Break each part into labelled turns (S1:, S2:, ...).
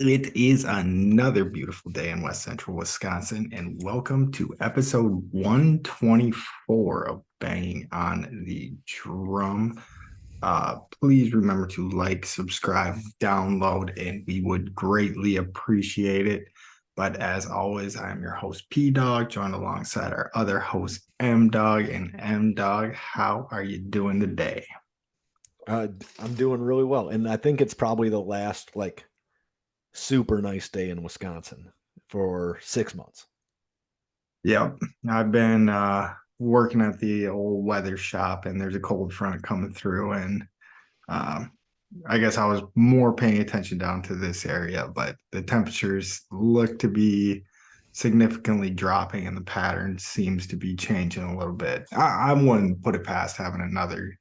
S1: It is another beautiful day in West Central Wisconsin, and welcome to episode 124 of Banging on the Drum. Please remember to like, subscribe, download, and we would greatly appreciate it. But as always, I'm your host, P Dog, joined alongside our other host, M Dog. And M Dog, how are you doing today?
S2: I'm doing really well, and I think it's probably the last super nice day in Wisconsin for 6 months.
S1: Yep. I've been working at the old weather shop and there's a cold front coming through and um I guess I was more paying attention down to this area, but the temperatures look to be significantly dropping and the pattern seems to be changing a little bit. I wouldn't put it past having another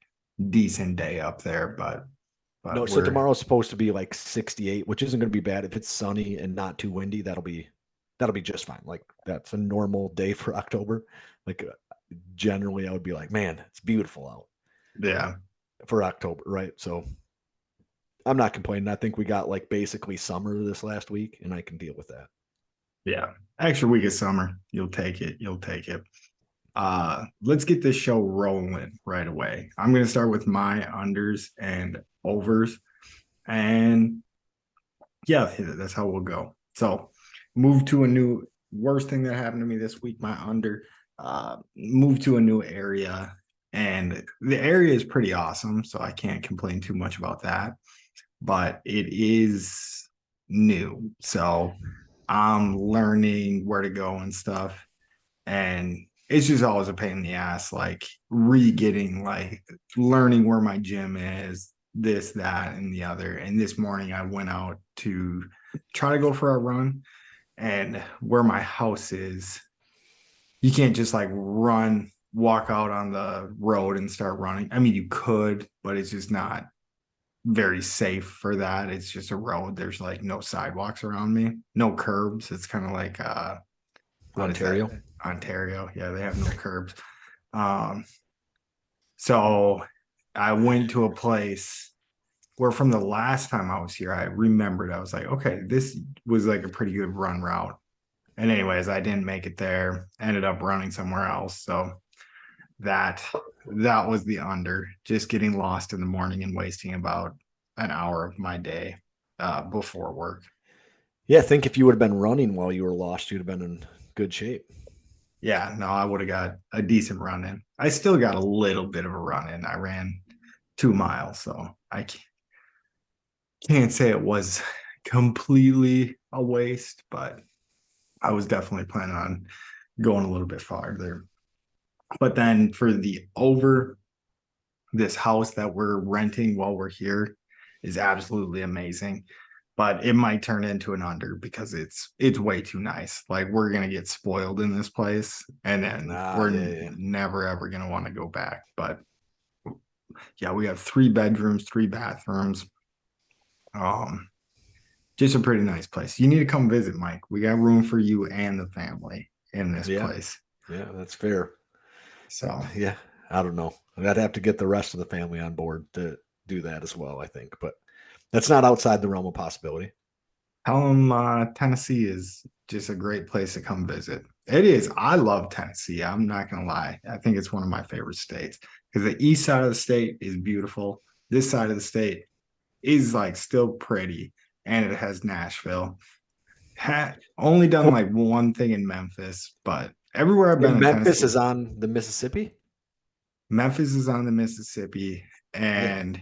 S1: decent day up there, but
S2: No, so
S1: we're
S2: tomorrow's supposed to be like 68, which isn't going to be bad if it's sunny and not too windy. That'll be just fine. Like that's a normal day for October. Like generally, I would be like, man, it's beautiful out
S1: yeah.
S2: for October, right? So I'm not complaining. I think we got like basically summer this last week, and I can deal with that.
S1: Yeah. Extra week of summer. You'll take it. You'll take it. Let's get this show rolling right away. I'm going to start with my unders and overs. And yeah, that's how we'll go. So, move to a new worst thing that happened to me this week, my under. Move to a new area. And the area is pretty awesome. So, I can't complain too much about that. But it is new. So, I'm learning where to go and stuff, and it's just always a pain in the ass, like re-getting, like learning where my gym is, this, that, and the other. And this morning I went out to try to go for a run, and where my house is, you can't just like walk out on the road and start running. I mean, you could, but it's just not very safe for that. It's just a road. There's like no sidewalks around me, no curbs. It's kind of like what is that?
S2: Ontario.
S1: Ontario. Yeah, they have no curbs. Um, so I went to a place where from the last time I was here, I remembered I was like, okay, this was like a pretty good run route. And anyways, I didn't make it there, ended up running somewhere else. So that that was the under, just getting lost in the morning and wasting about an hour of my day before work.
S2: Yeah, I think if you would have been running while you were lost, you'd have been in good shape.
S1: Yeah, no, I would have got a decent run in. I still got a little bit of a run in. I ran 2 miles, so I can't say it was completely a waste, but I was definitely planning on going a little bit farther. But then for the over, this house that we're renting while we're here is absolutely amazing, but it might turn into an under because it's way too nice. Like we're gonna get spoiled in this place, and then
S2: Ah,
S1: we're
S2: yeah, yeah.
S1: never ever gonna want to go back. But yeah, we have 3 bedrooms, 3 bathrooms. Um, just a pretty nice place. You need to come visit, Mike. We got room for you and the family in this
S2: Yeah,
S1: place.
S2: yeah, that's fair.
S1: So
S2: Yeah, I don't know. I'd have to get the rest of the family on board to do that as well, I think. But that's not outside the realm of possibility.
S1: tell them Tennessee is just a great place to come visit. It is. I love Tennessee. I'm not gonna lie. I think it's one of my favorite states because the east side of the state is beautiful. This side of the state is like still pretty, and it has Nashville. Only done like one thing in Memphis, but everywhere I've been
S2: And
S1: in
S2: Memphis
S1: Tennessee,
S2: is on the Mississippi.
S1: Memphis is on the Mississippi,
S2: Yeah.
S1: and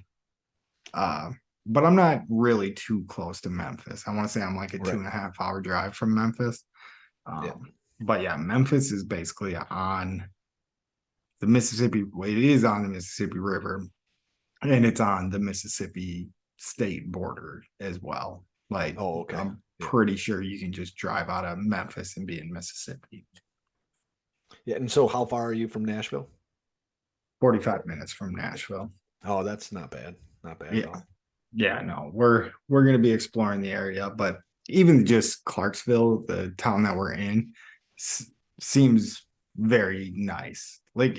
S1: uh, but I'm not really too close to Memphis. I want to say I'm like a two
S2: Right.
S1: and a half hour drive from Memphis.
S2: Yeah.
S1: But yeah, Memphis is basically on the Mississippi. Well, it is on the Mississippi River, and it's on the Mississippi state border as well. Like
S2: Oh, okay.
S1: I'm
S2: Yeah.
S1: pretty sure you can just drive out of Memphis and be in Mississippi.
S2: Yeah. And so, how far are you from Nashville?
S1: 45 minutes from Nashville.
S2: Oh, that's not bad. Not bad at
S1: Yeah.
S2: all.
S1: Yeah, no, we're gonna be exploring the area, but even just Clarksville, the town that we're in, seems very nice. Like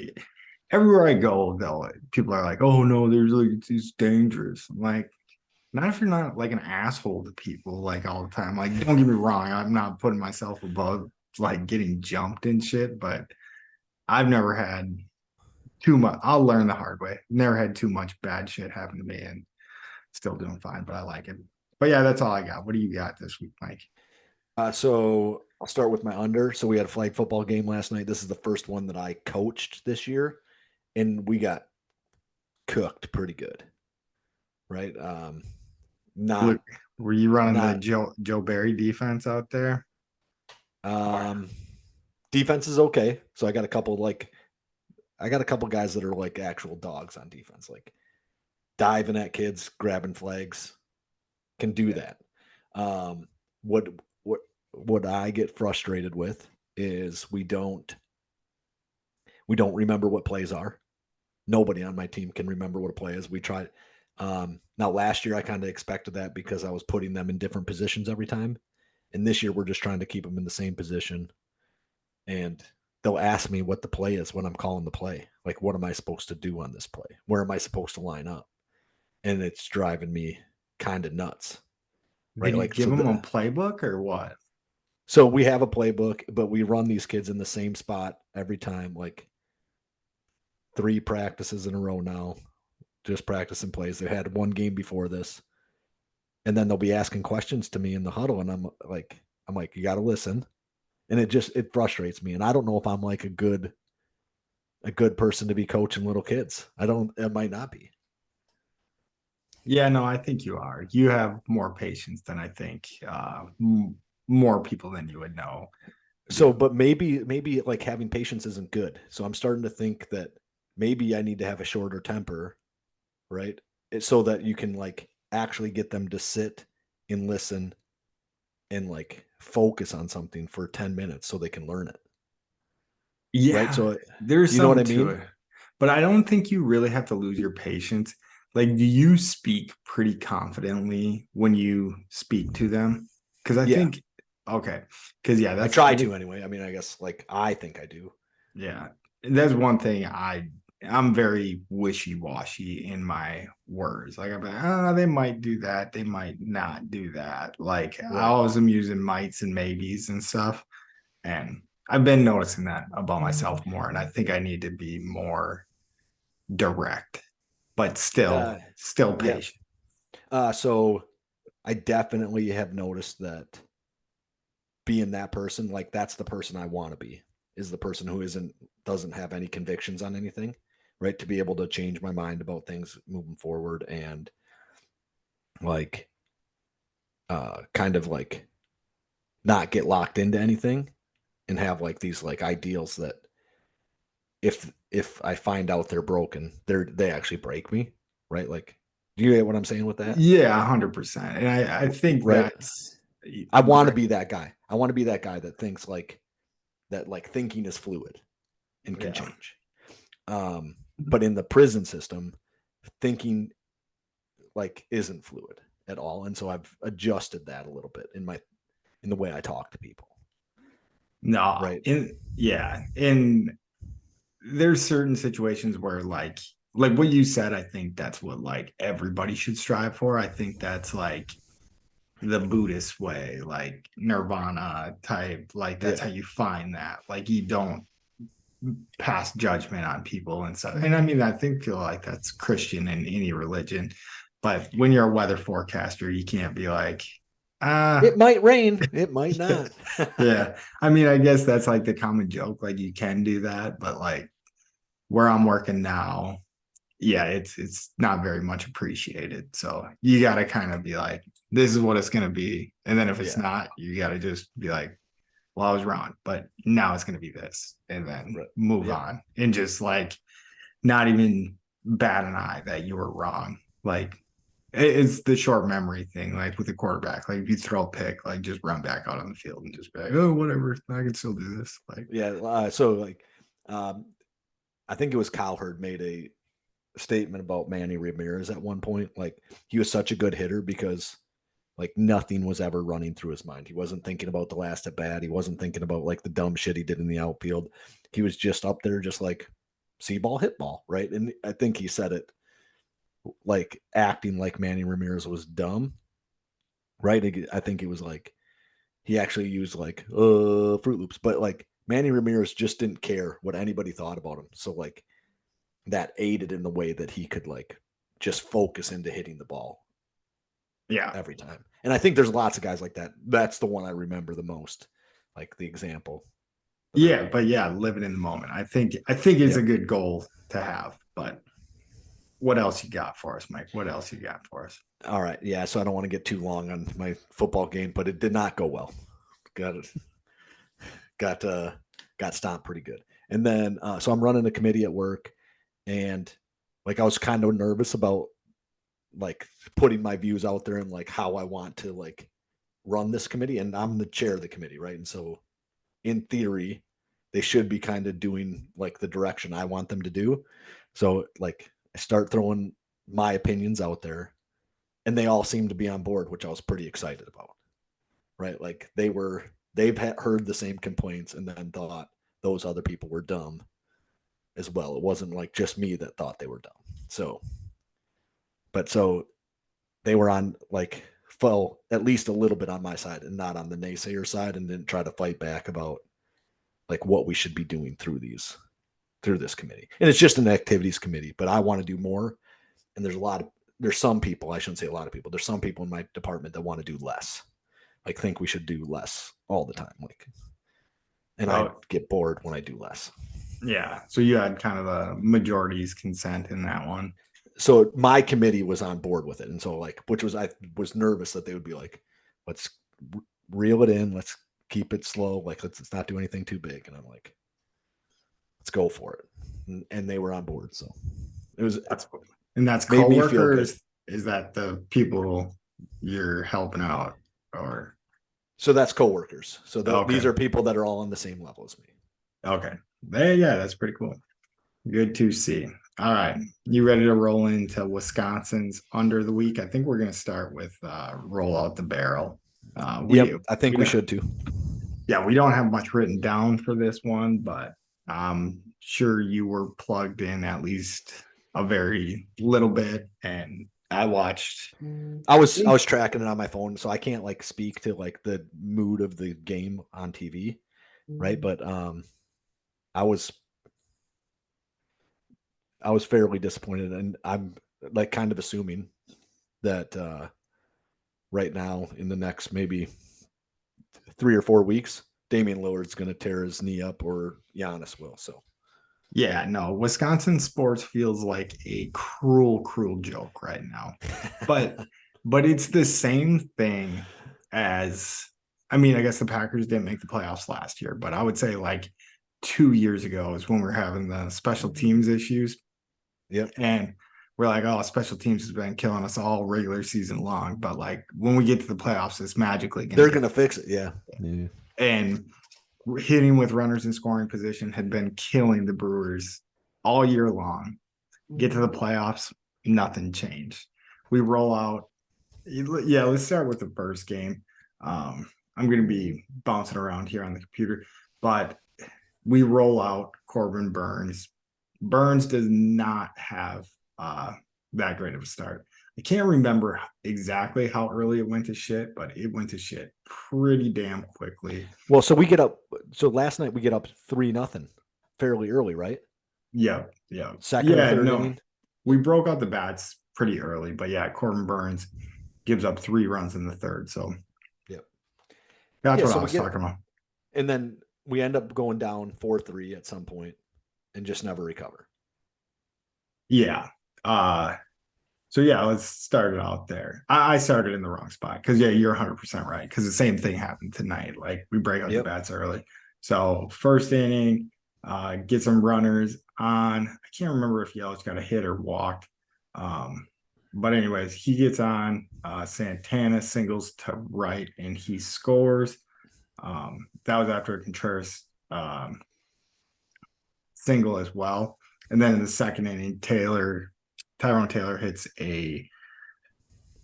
S1: everywhere I go, they'll people are like, "Oh no, there's like it's dangerous." I'm like, Not if you're not like an asshole to people like all the time. Like, don't get me wrong, I'm not putting myself above like getting jumped and shit, but I've never had too much. I'll learn the hard way. Never had too much bad shit happen to me and still doing fine, but I like it. But yeah, that's all I got. What do you got this week, Mike?
S2: So I'll start with my under. So we had a flag football game last night. This is the first one that I coached this year, and we got cooked pretty good, right?
S1: Look,
S2: Not
S1: were you running the
S2: not
S1: Joe Barry defense out there? Or
S2: um, defense is okay. So I got a couple guys that are like actual dogs on defense, like diving at kids, grabbing flags, can do
S1: yeah.
S2: that. Um, what what what I get frustrated with is we don't remember what plays are. Nobody on my team can remember what a play is. We tried. Now last year I kind of expected that because I was putting them in different positions every time, and this year we're just trying to keep them in the same position. And they'll ask me what the play is when I'm calling the play. Like, what am I supposed to do on this play? Where am I supposed to line up? And it's driving me kind of nuts, right?
S1: Did you
S2: Like,
S1: give him a playbook or what?
S2: so we have a playbook, but we run these kids in the same spot every time, like 3 practices in a row now, just practicing plays. They had one game before this, and then they'll be asking questions to me in the huddle, and I'm like, you got to listen, and it frustrates me, and I don't know if I'm like a good person to be coaching little kids. I don't. It might not be.
S1: Yeah, no, I think you are. You have more patience than I think more people than you would know
S2: So,
S1: do.
S2: but maybe like having patience isn't good. So I'm starting to think that maybe I need to have a shorter temper, right? So that you can like actually get them to sit and listen and like focus on something for 10 minutes so they can learn it. Right.
S1: Yeah,
S2: So
S1: there's
S2: you know what
S1: something
S2: I
S1: to
S2: mean?
S1: it. But I don't think you really have to lose your patience. Like, do you speak pretty confidently when you speak to them? Because I
S2: Yeah.
S1: think, okay, because yeah,
S2: I
S1: that's
S2: try
S1: I think
S2: to anyway. I mean, I guess like I think I do.
S1: yeah, that's one thing I'm very wishy-washy in my words. Like I'm like, they might do that, they might not do that. Like I
S2: Right.
S1: always am using mights and maybes and stuff. And I've been noticing that about myself more. And I think I need to be more direct, but
S2: Uh,
S1: still
S2: yeah.
S1: patient.
S2: So I definitely have noticed that being that person, like that's the person I want to be, is the person who doesn't have any convictions on anything, right? To be able to change my mind about things moving forward and like kind of like not get locked into anything and have like these like ideals that if I find out they're broken, they actually break me, right? Like, do you get what I'm saying with that?
S1: Yeah, 100%. And I think
S2: Right.
S1: that's
S2: I want to
S1: great.
S2: be that guy. I want to be that guy that thinks like that, like thinking is fluid and can
S1: Yeah.
S2: change. But in the prison system, thinking like isn't fluid at all. And so I've adjusted that a little bit in the way I talk to people.
S1: No,
S2: Right.
S1: and there's certain situations where like what you said, I think that's what like everybody should strive for. I think that's like the Buddhist way, like nirvana type, like that's how
S2: Yeah.
S1: you find that. Like you don't pass judgment on people and stuff. And I mean, I think feel like that's Christian in any religion. But when you're a weather forecaster, you can't be like, ah,
S2: It might rain. It might not.
S1: yeah. I mean, I guess that's like the common joke. Like you can do that, but like where I'm working now, yeah, it's not very much appreciated. So you got to kind of be like, this is what it's going to be. And then if it's
S2: Yeah.
S1: not, you got to just be like, well, I was wrong, but now it's going to be this. And then
S2: Right.
S1: move
S2: Yeah.
S1: on and just like not even bat an eye that you were wrong. Like it's the short memory thing, like with the quarterback. Like if you throw a pick, like just run back out on the field and just be like, oh, whatever, I can still do this. Like,
S2: Yeah. So like, um, I think it was Cowherd made a statement about Manny Ramirez at one point. Like he was such a good hitter because like nothing was ever running through his mind. He wasn't thinking about the last at bat. He wasn't thinking about like the dumb shit he did in the outfield. He was just up there, just like see ball, hit ball, right? And I think he said it like acting like Manny Ramirez was dumb, right? I think it was like he actually used like Fruit Loops, but like Manny Ramirez just didn't care what anybody thought about him. So like that aided in the way that he could like just focus into hitting the ball
S1: Yeah.
S2: every time. And I think there's lots of guys like that. That's the one I remember the most, like the example.
S1: Yeah, but yeah, living in the moment. I think it's
S2: Yep.
S1: a good goal to have. But what else you got for us, Mike? What else you got for us?
S2: All right. Yeah. So I don't want to get too long on my football game, but it did not go well. Got it. Got got stomped pretty good. And then so I'm running a committee at work, and like I was kind of nervous about like putting my views out there and like how I want to like run this committee. And I'm the chair of the committee, right? And so in theory, they should be kind of doing like the direction I want them to do. So like I start throwing my opinions out there, and they all seem to be on board, which I was pretty excited about. Right? Like they've heard the same complaints and then thought those other people were dumb as well. It wasn't like just me that thought they were dumb. So, but so they were on like fell at least a little bit on my side and not on the naysayer side, and didn't try to fight back about like what we should be doing through this committee. And it's just an activities committee, but I want to do more. And there's some people, I shouldn't say a lot of people, there's some people in my department that want to do less. Like think we should do less all the time. Like, and I
S1: Oh,
S2: get bored when I do less.
S1: yeah. So you had kind of a majority's consent in that one.
S2: So my committee was on board with it. And so like, which was, I was nervous that they would be like, let's reel it in. Let's keep it slow. Like, let's not do anything too big. And I'm like, let's go for it. And they were on board. So it
S1: That's and that's
S2: made me feel good.
S1: coworkers. Is that the people you're helping out, or
S2: So that's coworkers. So
S1: okay,
S2: these are people that are all on the same level as me.
S1: okay, yeah, that's pretty cool. Good to see. All right, you ready to roll into Wisconsin's under the week? I think we're gonna start with roll out the barrel.
S2: Yep. I
S1: We
S2: think we
S1: don't,
S2: should too.
S1: yeah, we don't have much written down for this one, but I'm sure you were plugged in at least a very little bit, and I watched.
S2: I was tracking it on my phone, so I can't like speak to like the mood of the game on TV, right? But I was I was fairly disappointed, and I'm like kind of assuming that right now in the next maybe 3 or 4 weeks, Damian Lillard's going to tear his knee up, or Giannis will. So
S1: Yeah, no, Wisconsin sports feels like a cruel, cruel joke right now. But it's the same thing as I mean, I guess the Packers didn't make the playoffs last year, but I would say like 2 years ago is when we are having the special teams issues.
S2: yep,
S1: And we're like, oh, special teams has been killing us all regular season long. But like when we get to the playoffs, it's magically gonna
S2: they're
S1: get
S2: going to fix it. Yeah. Yeah.
S1: and hitting with runners in scoring position had been killing the Brewers all year long. Get to the playoffs, nothing changed. We roll out. Yeah, let's start with the first game. I'm going to be bouncing around here on the computer, but we roll out Corbin Burns. Burns does not have that great of a start. I can't remember exactly how early it went to shit, but it went to shit pretty damn quickly.
S2: Well, so we get up. So last night we get up 3-0, fairly early, right?
S1: Yeah, yeah,
S2: Second or
S1: yeah.
S2: third
S1: No,
S2: inning.
S1: we broke out the bats pretty early, but yeah, Corbin Burns gives up 3 runs in the third. So
S2: Yep.
S1: that's
S2: Yeah.
S1: what
S2: So
S1: I
S2: we
S1: was
S2: get,
S1: talking about.
S2: and then we end up going down 4-3 at some point, and just never recover.
S1: Yeah. So yeah, let's start it out there. I started in the wrong spot because yeah, you're 100% right. Because the same thing happened tonight. Like we break out the
S2: Yep.
S1: bats early. So first inning, get some runners on. I can't remember if Yelich got a hit or walked. But anyways, he gets on. Santana singles to right, and he scores. That was after a Contreras single as well. And then in the second inning, Tyrone Taylor hits a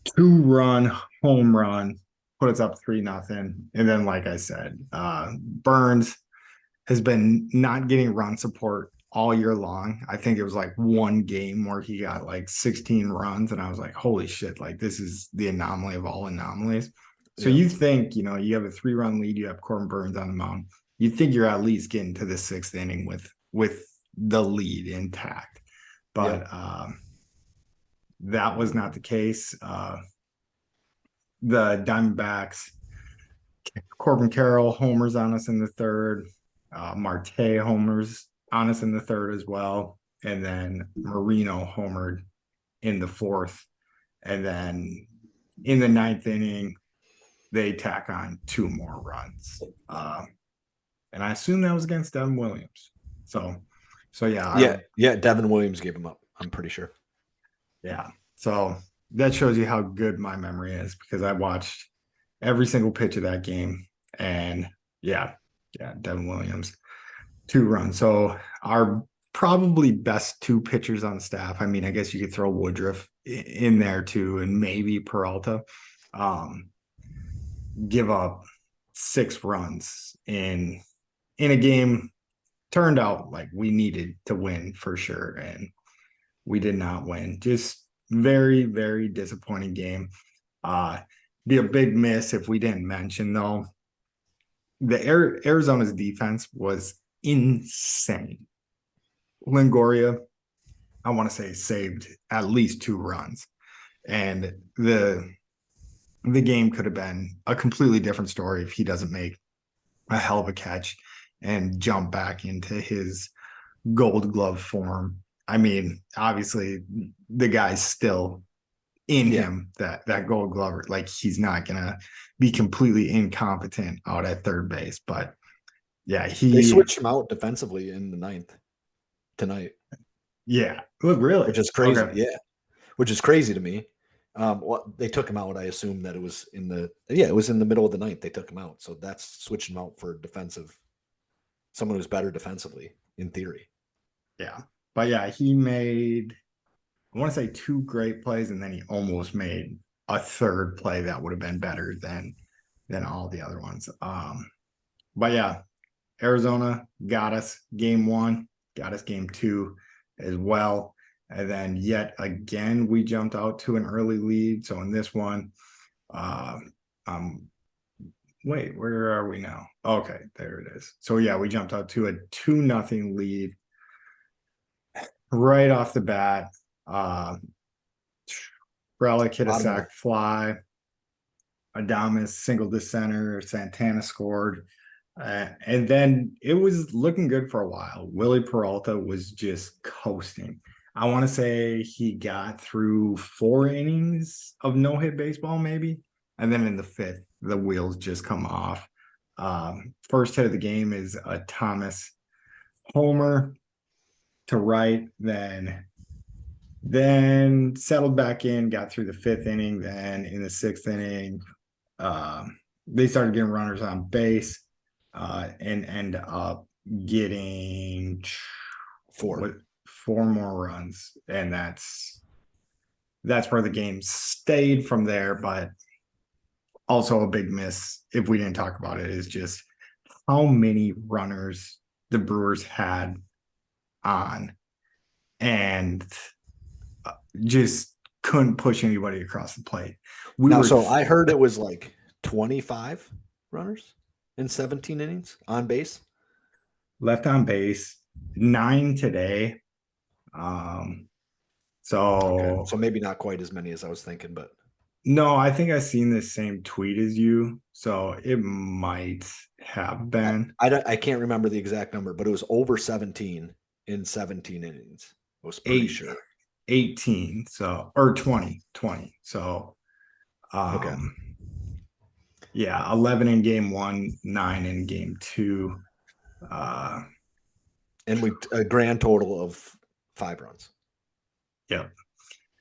S1: 2-run home run, put us up 3-0. And then, like I said, Burns has been not getting run support all year long. I think it was like one game where he got like 16 runs, and I was like, holy shit, like this is the anomaly of all anomalies. So
S2: Yeah.
S1: you think, you have a 3-run lead, you have Corbin Burns on the mound. You think you're at least getting to the 6th inning with the lead intact. But
S2: Yep.
S1: that was not the case. The Diamondbacks, Corbin Carroll homers on us in the third. Marte homers on us in the third as well. And then Marino homered in the fourth. And then in the ninth inning, they tack on 2 more runs. And I assume that was against Devin Williams. So yeah,
S2: Yeah. Devin Williams gave him up. I'm pretty sure.
S1: yeah. So that shows you how good my memory is, because I watched every single pitch of that game. And yeah, Devin Williams, 2 runs. So our probably best 2 pitchers on staff. I mean, I guess you could throw Woodruff in there too, and maybe Peralta. Give up 6 runs in a game turned out like we needed to win for sure, and we did not win. Just very, very disappointing game. Be a big miss if we didn't mention though. Arizona's defense was insane. Longoria, I want to say, saved at least 2 runs, and the game could have been a completely different story if he doesn't make a hell of a catch and jump back into his Gold Glove form. I mean, obviously, the guy's still in
S2: Yeah.
S1: him, that Gold Glover. Like, he's not gonna be completely incompetent out at third base, but yeah,
S2: They switched him out defensively in the ninth tonight,
S1: yeah. Look, really?
S2: which is crazy.
S1: Okay.
S2: Yeah. Which is crazy to me. Well, they took him out. I assume that it was it was in the middle of the ninth. They took him out. So that's switching him out for someone who's better defensively in theory.
S1: Yeah. But yeah, he made, I want to say, 2 great plays, and then he almost made a third play that would have been better than all the other ones. But yeah, Arizona got us game 1, got us game 2 as well. And then yet again, we jumped out to an early lead. So in this one, wait, where are we now? Okay, there it is. So yeah, we jumped out to a 2-0 lead right off the bat. Relic hit a sac fly. Adames singled to center. Santana scored. And then it was looking good for a while. Willie Peralta was just coasting. I want to say he got through 4 innings of no-hit baseball, maybe. And then in the 5th, the wheels just come off. First hit of the game is a Thomas homer to right, then settled back in, got through the 5th inning. Then in the 6th inning, they started getting runners on base, and end up getting 4 more runs, and that's where the game stayed from there. But also a big miss, if we didn't talk about it, is just how many runners the Brewers had on, and just couldn't push anybody across the plate.
S2: So I heard it was like 25 runners in 17 innings on base.
S1: Left on base, 9 today. So
S2: maybe not quite as many as I was thinking, but
S1: no, I think I seen the same tweet as you, so it might have been.
S2: I can't remember the exact number, but it was over 17 in 17 innings. I was pretty sure.
S1: 18, so, or 20. So
S2: Okay.
S1: yeah, 11 in game 1, 9 in game 2.
S2: And a grand total of 5 runs.
S1: Yep.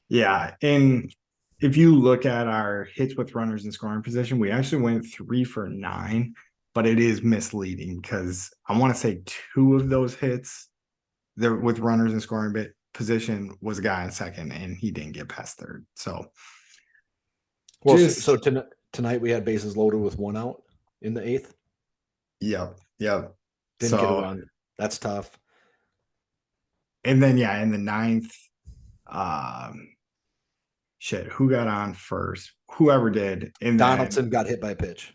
S1: Yeah, and if you look at our hits with runners in scoring position, we actually went 3 for 9, but it is misleading because I want to say 2 of those hits there with runners in scoring position was a guy on second, and he didn't get past third. So,
S2: tonight we had bases loaded with 1 out in the 8th.
S1: Yep.
S2: Didn't get a run. That's tough.
S1: And then yeah, in the ninth, um, shit, who got on first? Whoever did,
S2: Donaldson got hit by a pitch.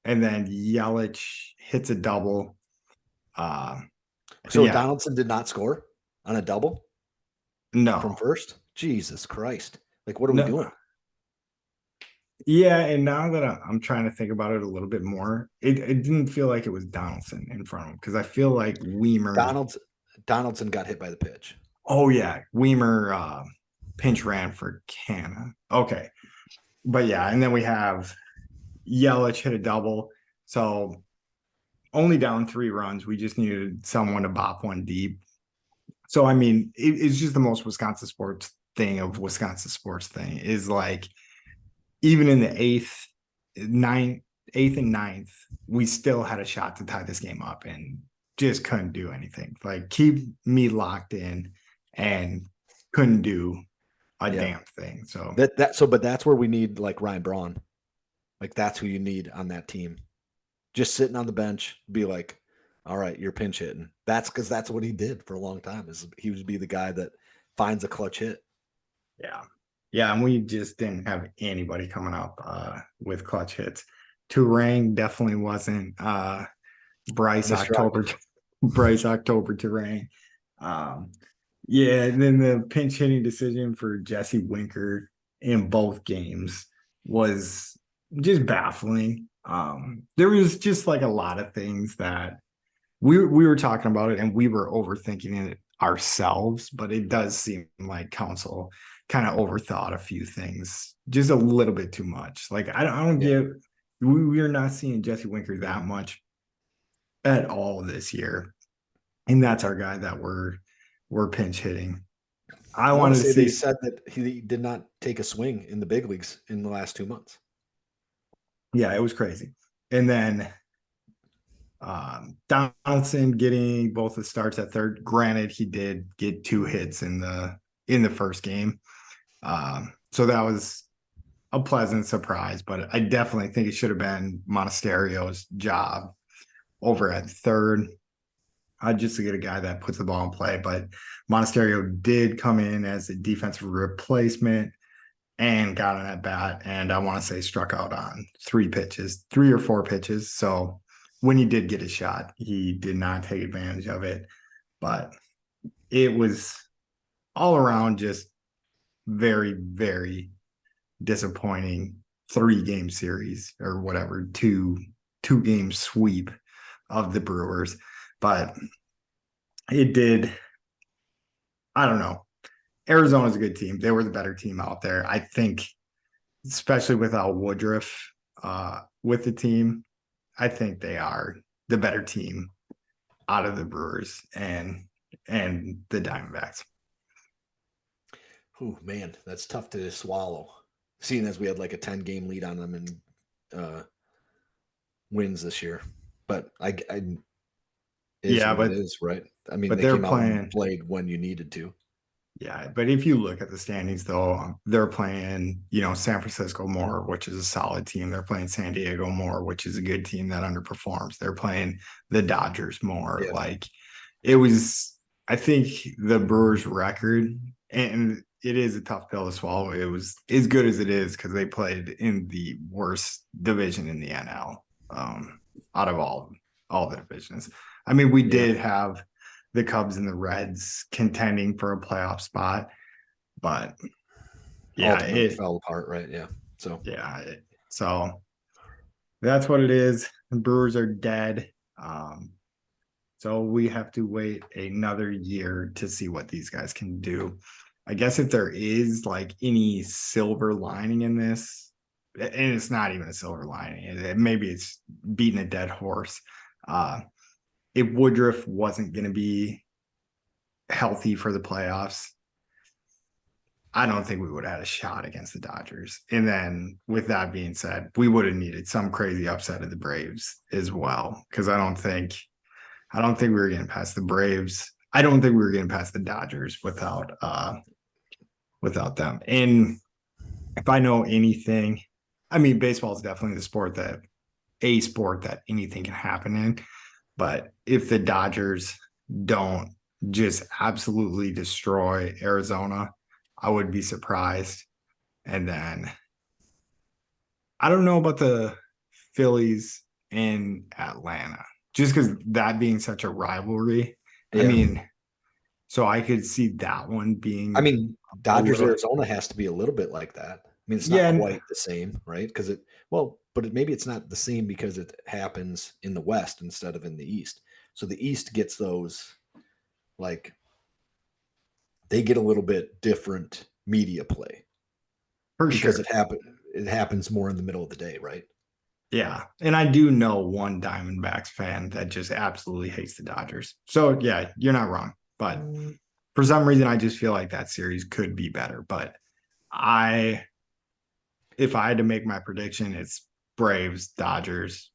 S1: and then Yelich hits a double. Um,
S2: So
S1: yeah,
S2: Donaldson did not score on a double from
S1: no,
S2: first. Jesus Christ! Like, what are we
S1: no,
S2: doing?
S1: yeah. And now that I'm trying to think about it a little bit more, it didn't feel like it was Donaldson in front of him because I feel like Weimer.
S2: Donaldson got hit by the pitch.
S1: Oh yeah, Weimer pinch ran for Canna. Okay, but yeah, and then we have Yelich hit a double. So only down 3 runs. We just needed someone to bop one deep. So I mean, it's just the most Wisconsin sports thing of Wisconsin sports thing is like even in the eighth and ninth, we still had a shot to tie this game up and just couldn't do anything. Like keep me locked in and couldn't do a
S2: Yeah.
S1: damn thing. So
S2: But that's where we need like Ryan Braun. Like that's who you need on that team. Just sitting on the bench, be like, all right, you're pinch hitting. That's because that's what he did for a long time. Is he would be the guy that finds a clutch hit.
S1: yeah. Yeah, and we just didn't have anybody coming up with clutch hits. Turang definitely wasn't Bryce
S2: Mr.
S1: October Bryce October Turang. Um, yeah, and then the pinch hitting decision for Jesse Winker in both games was just baffling. There was just like a lot of things that we were talking about it and we were overthinking it ourselves, but it does seem like council kind of overthought a few things just a little bit too much. Like I don't
S2: Yeah.
S1: get we are not seeing Jesse Winker that much at all this year. And that's our guy that we're pinch hitting. I
S2: I want
S1: wanted
S2: to
S1: to
S2: say they
S1: see,
S2: said that he did not take a swing in the big leagues in the last 2 months.
S1: yeah, it was crazy. And then Donaldson getting both the starts at third. Granted, he did get 2 hits in the first game, so that was a pleasant surprise. But I definitely think it should have been Monasterio's job over at third, just to get a guy that puts the ball in play. But Monasterio did come in as a defensive replacement and got an at bat, and I want to say struck out on 3 pitches, 3 or 4 pitches. So when he did get a shot, he did not take advantage of it. But it was all around just very, very disappointing 3 game series or whatever, two game sweep of the Brewers. But it did, I don't know. Arizona's a good team. They were the better team out there. I think, especially without Woodruff with the team, I think they are the better team out of the Brewers and the Diamondbacks.
S2: Oh man, that's tough to swallow. Seeing as we had like a 10-game lead on them in wins this year, but I is
S1: Yeah,
S2: what it is, right? I mean,
S1: but
S2: they
S1: they're
S2: came out and
S1: playing.
S2: played when you needed to.
S1: Yeah, but if you look at the standings, though, they're playing, San Francisco more, which is a solid team. They're playing San Diego more, which is a good team that underperforms. They're playing the Dodgers more.
S2: Yeah.
S1: Like it was, I think the Brewers' record, and it is a tough pill to swallow. It was as good as it is because they played in the worst division in the NL out of all the divisions. I mean, we
S2: Yeah.
S1: did have the Cubs and the Reds contending for a playoff spot, but yeah,
S2: Ultimately fell apart, right? Yeah. So
S1: so that's what it is. The Brewers are dead. So we have to wait another year to see what these guys can do. I guess if there is like any silver lining in this, and it's not even a silver lining, maybe it's beating a dead horse. If Woodruff wasn't going to be healthy for the playoffs, I don't think we would have had a shot against the Dodgers. And then with that being said, we would have needed some crazy upset of the Braves as well. Cause I don't think we were getting past the Braves. I don't think we were getting past the Dodgers without them. And if I know anything, I mean, baseball is definitely the sport that anything can happen in. But if the Dodgers don't just absolutely destroy Arizona, I would be surprised. And then I don't know about the Phillies in Atlanta, just because that being such a rivalry. I
S2: Yeah.
S1: mean, so I could see that one
S2: I
S1: being
S2: mean,
S1: a
S2: Dodgers
S1: little,
S2: Arizona has to be a little bit like that. I mean, it's not
S1: yeah,
S2: quite the same, right? Because maybe it's not the same because it happens in the West instead of in the East. So the East gets those, like, they get a little bit different media play
S1: for
S2: because
S1: sure.
S2: it happens more in the middle of the day, right?
S1: Yeah. And I do know one Diamondbacks fan that just absolutely hates the Dodgers. So, yeah, you're not wrong. But for some reason, I just feel like that series could be better. But I, if I had to make my prediction, it's Braves, Dodgers,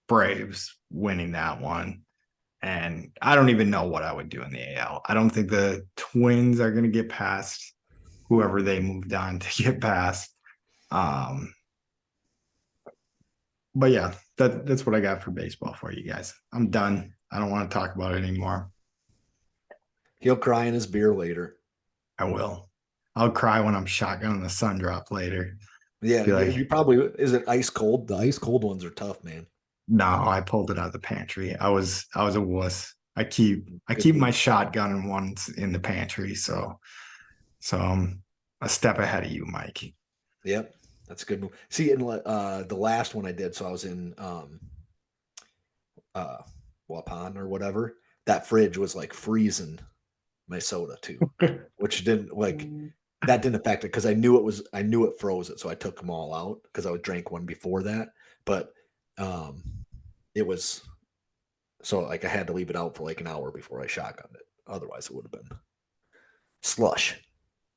S1: Braves winning that one. And I don't even know what I would do in the AL. I don't think the Twins are going to get past whoever they moved on to get past. Um, but yeah, that's what I got for baseball for you guys. I'm done. I don't want to talk about it anymore.
S2: He'll cry in his beer later.
S1: I will. I'll cry when I'm shotgunning the sun drop later.
S2: Yeah,
S1: Be like,
S2: you probably is it ice cold? The ice cold ones are tough, man.
S1: no, I pulled it out of the pantry. I was a wuss. I
S2: Good
S1: keep my
S2: move.
S1: shotgun ones in the pantry, so I'm a step ahead of you, Mike.
S2: Yep, that's a good move. See, in the last one I did, so I was in uh Waupun or whatever. That fridge was like freezing my soda too, which didn't like that didn't affect it because I knew it froze it, so I took them all out because I would drank one before that. But um, it was so like I had to leave it out for like an hour before I shotgunned it. Otherwise, it would have been slush.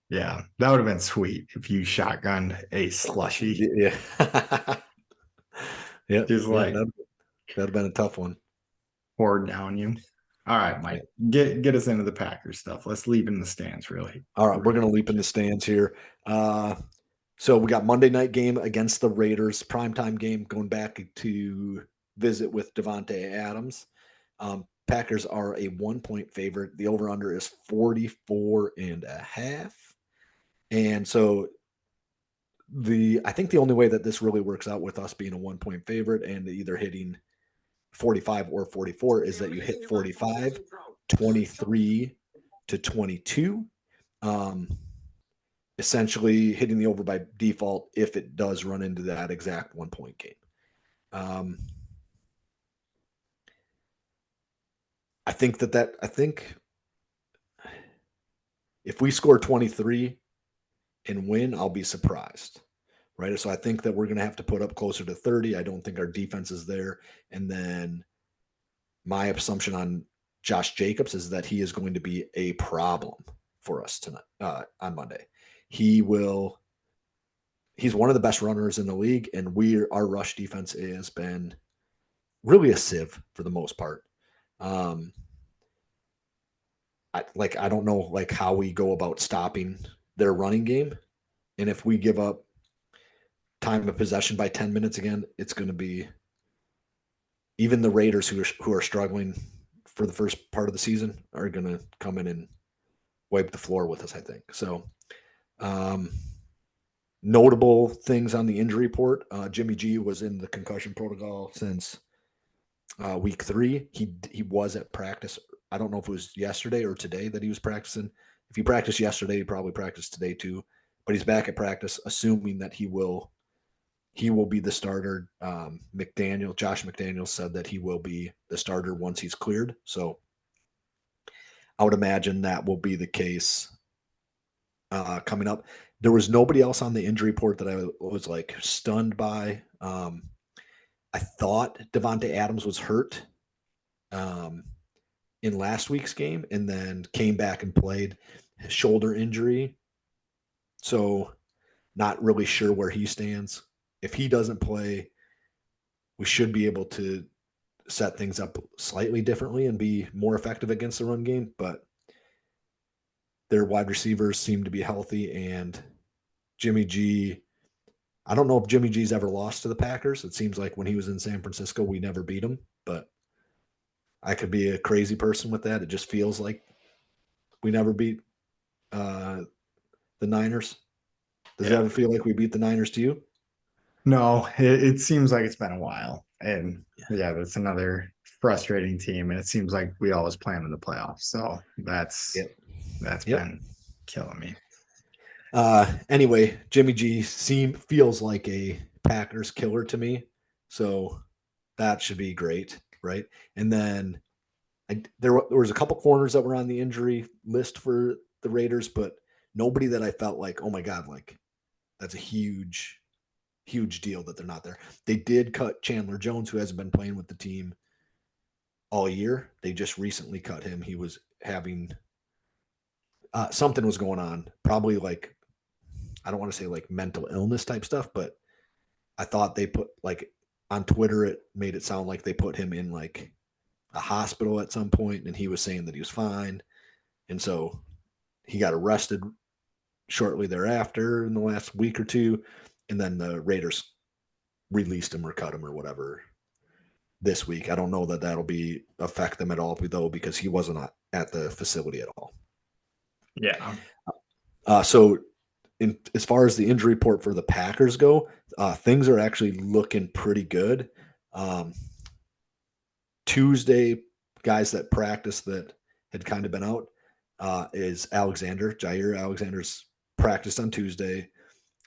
S1: Yeah, that would have been sweet if you shotgunned a slushy.
S2: Yeah, yeah,
S1: Just
S2: yeah.
S1: like
S2: That'd have been a tough one.
S1: poured down you. All right,
S2: Yeah.
S1: Mike, get us into the Packers stuff. Let's leave in the stands really.
S2: All right, we're
S1: Really.
S2: gonna leap in the stands here. Uh, so we got Monday night game against the Raiders, primetime game, going back to visit with Devontae Adams. Packers are a 1 point favorite. The over under is 44 and a half. And so I think the only way that this really works out with us being a 1 point favorite and either hitting 45 or 44 is that you hit 45, 23 to 22. Um, Essentially hitting the over by default if it does run into that exact 1 point game. Um, I think if we score 23 and win, I'll be surprised. Right. So I think that we're going to have to put up closer to 30. I don't think our defense is there. And then my assumption on Josh Jacobs is that he is going to be a problem for us tonight on Monday. He's one of the best runners in the league, and our rush defense has been really a sieve for the most part. Um, I don't know like how we go about stopping their running game, and if we give up time of possession by 10 minutes again, it's going to be even the Raiders who are struggling for the first part of the season are going to come in and wipe the floor with us. I think so. Um, Notable things on the injury report: Jimmy G was in the concussion protocol since week 3. He was at practice. I don't know if it was yesterday or today that he was practicing. If he practiced yesterday, he probably practiced today too. But he's back at practice, assuming that he will be the starter. Josh McDaniel said that he will be the starter once he's cleared. So I would imagine that will be the case coming up. There was nobody else on the injury report that I was like stunned by. I thought Devontae Adams was hurt in last week's game and then came back and played his shoulder injury. So not really sure where he stands. If he doesn't play, we should be able to set things up slightly differently and be more effective against the run game. But their wide receivers seem to be healthy, and Jimmy G. I don't know if Jimmy G's ever lost to the Packers. It seems like when he was in San Francisco, we never beat him. But I could be a crazy person with that. It just feels like We never beat uh, the Niners. Does it
S1: Yeah.
S2: ever feel like we beat the Niners to you?
S1: No, it seems like it's been a while. And yeah, that's another frustrating team. And it seems like we always play them in the playoffs. So
S2: Yep.
S1: that's
S2: Yep.
S1: been killing me.
S2: Anyway, Jimmy G feels like a Packers killer to me. So that should be great, right? And then there was a couple corners that were on the injury list for the Raiders, but nobody that I felt like, oh my God, like that's a huge deal that they're not there. They did cut Chandler Jones, who hasn't been playing with the team all year. They just recently cut him. He was having something was going on, probably like, I don't want to say like mental illness type stuff, but I thought they put like on Twitter, it made it sound like they put him in like a hospital at some point, and he was saying that he was fine. And so he got arrested shortly thereafter in the last week or two. And then the Raiders released him or cut him or whatever this week. I don't know that that'll be affect them at all, though, because he wasn't at the facility at all.
S1: Yeah.
S2: So, as far as the injury report for the Packers go, things are actually looking pretty good. Um, Tuesday, guys that practiced that had kind of been out is Jair Alexander's practiced on Tuesday.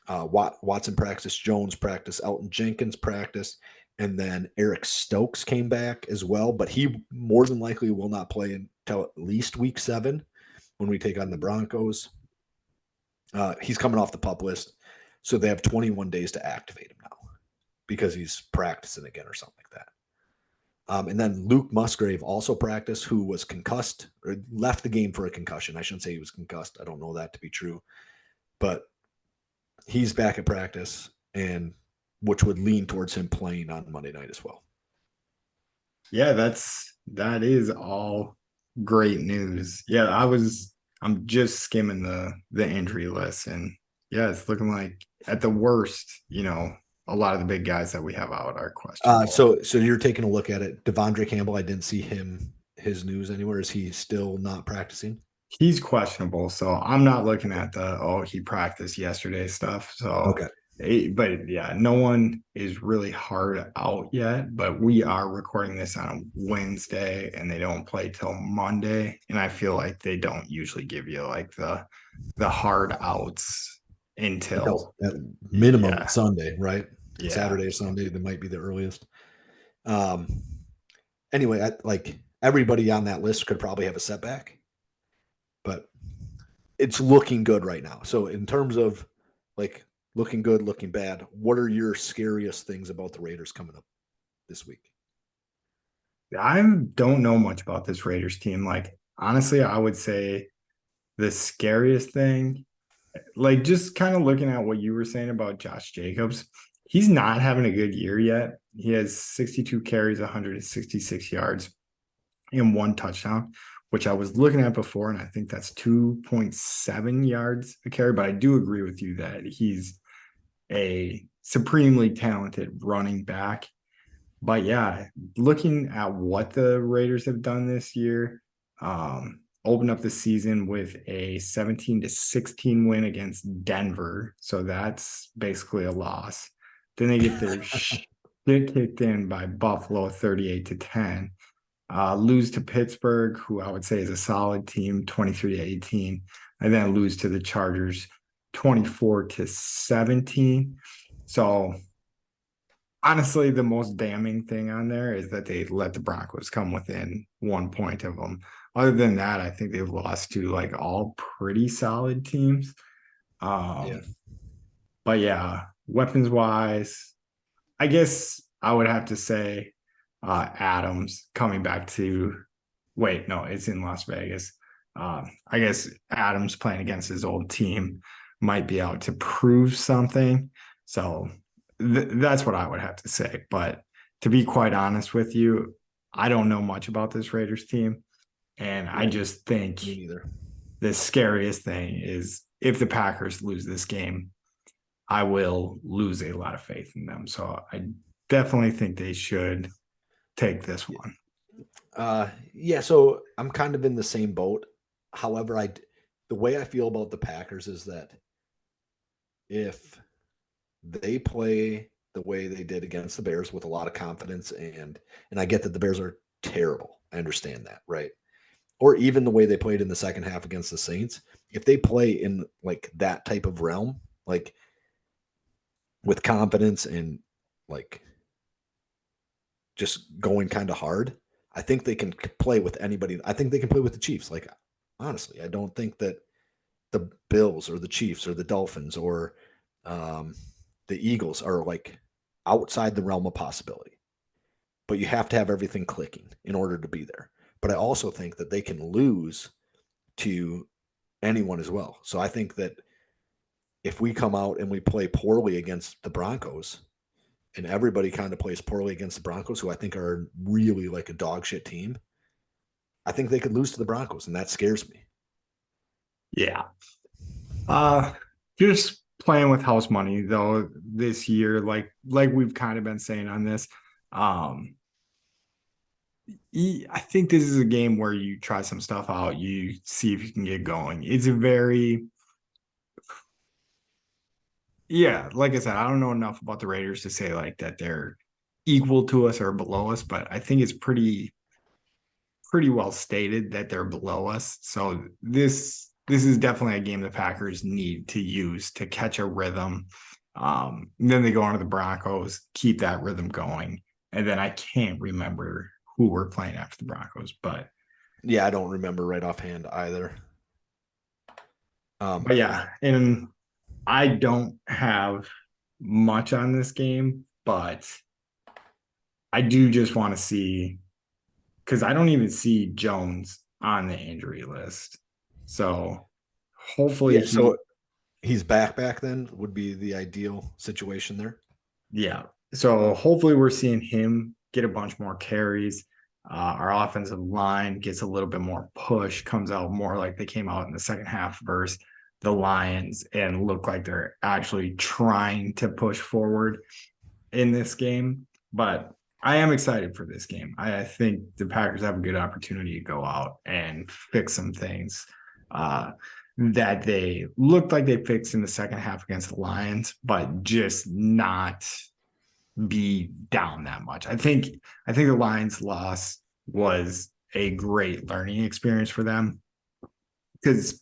S2: Watson practiced, Jones practiced, Elton Jenkins practiced, and then Eric Stokes came back as well. But he more than likely will not play until at least week 7 when we take on the Broncos. He's coming off the pup list, so they have 21 days to activate him now because he's practicing again or something like that. And then Luke Musgrave also practiced, who was concussed or left the game for a concussion. I shouldn't say he was concussed. I don't know that to be true, but he's back at practice, and which would lean towards him playing on Monday night as well.
S1: Yeah, that is all great news. Yeah, I'm just skimming the injury list, and yeah, it's looking like at the worst, a lot of the big guys that we have out are questionable.
S2: So you're taking a look at it. Devondre Campbell, I didn't see his news anywhere. Is he still not practicing?
S1: He's questionable, so I'm not looking at he practiced yesterday stuff. So,
S2: Okay.
S1: but yeah, no one is really hard out yet. But we are recording this on a Wednesday, and they don't play till Monday. And I feel like they don't usually give you like the hard outs until
S2: At minimum
S1: yeah,
S2: Sunday, right?
S1: yeah.
S2: Saturday, Sunday, that might be the earliest. Um, anyway, like everybody on that list could probably have a setback, but it's looking good right now. So in terms of like looking good, looking bad, what are your scariest things about the Raiders coming up this week?
S1: I don't know much about this Raiders team. Like honestly, I would say the scariest thing, like just kind of looking at what you were saying about Josh Jacobs, he's not having a good year yet. He has 62 carries, 166 yards, and 1 touchdown, which I was looking at before, and I think that's 2.7 yards a carry. But I do agree with you that he's a supremely talented running back. But yeah, looking at what the Raiders have done this year, open up the season with a 17-16 win against Denver. So that's basically a loss. Then they get their shit kicked in by Buffalo 38-10. Lose to Pittsburgh, who I would say is a solid team, 23-18. And then lose to the Chargers 24-17. So honestly, the most damning thing on there is that they let the Broncos come within 1 point of them. Other than that, I think they've lost to like all pretty solid teams.
S2: Yeah.
S1: But yeah, weapons wise, I guess I would have to say Adams coming back to wait, no, it's in Las Vegas. I guess Adams playing against his old team might be out to prove something. So that's what I would have to say. But to be quite honest with you, I don't know much about this Raiders team. And I just think
S2: Me neither.
S1: the scariest thing is if the Packers lose this game, I will lose a lot of faith in them. So I definitely think they should take this one.
S2: Yeah, so I'm kind of in the same boat. However, the way I feel about the Packers is that if they play the way they did against the Bears with a lot of confidence, and I get that the Bears are terrible. I understand that, right? Or even the way they played in the second half against the Saints, if they play in like that type of realm, like with confidence and like just going kind of hard, I think they can play with anybody. I think they can play with the Chiefs. Like honestly, I don't think that the Bills or the Chiefs or the Dolphins or um, the Eagles are like outside the realm of possibility. But you have to have everything clicking in order to be there. But I also think that they can lose to anyone as well. So I think that if we come out and we play poorly against the Broncos, and everybody kind of plays poorly against the Broncos, who I think are really like a dog shit team, I think they could lose to the Broncos, and that scares me.
S1: Yeah. Uh, just playing with house money though this year, like we've kind of been saying on this. Um, I think this is a game where you try some stuff out, you see if you can get going. It's a very, yeah, like I said, I don't know enough about the Raiders to say like that they're equal to us or below us, but I think it's pretty well stated that they're below us. So this is definitely a game the Packers need to use to catch a rhythm. Then they go on to the Broncos, keep that rhythm going, and then I can't remember who we're playing after the Broncos, but
S2: Yeah, I don't remember right offhand either.
S1: but yeah, and I don't have much on this game, but I do just want to see because I don't even see Jones on the injury list. So hopefully
S2: Yeah, so
S1: he,
S2: he's back then would be the ideal situation there.
S1: yeah. So hopefully we're seeing him get a bunch more carries. Our offensive line gets a little bit more push, comes out more like they came out in the second half versus the Lions and look like they're actually trying to push forward in this game. But I am excited for this game. I think the Packers have a good opportunity to go out and fix some things that they looked like they fixed in the second half against the Lions, but just not be down that much. I think the Lions loss was a great learning experience for them because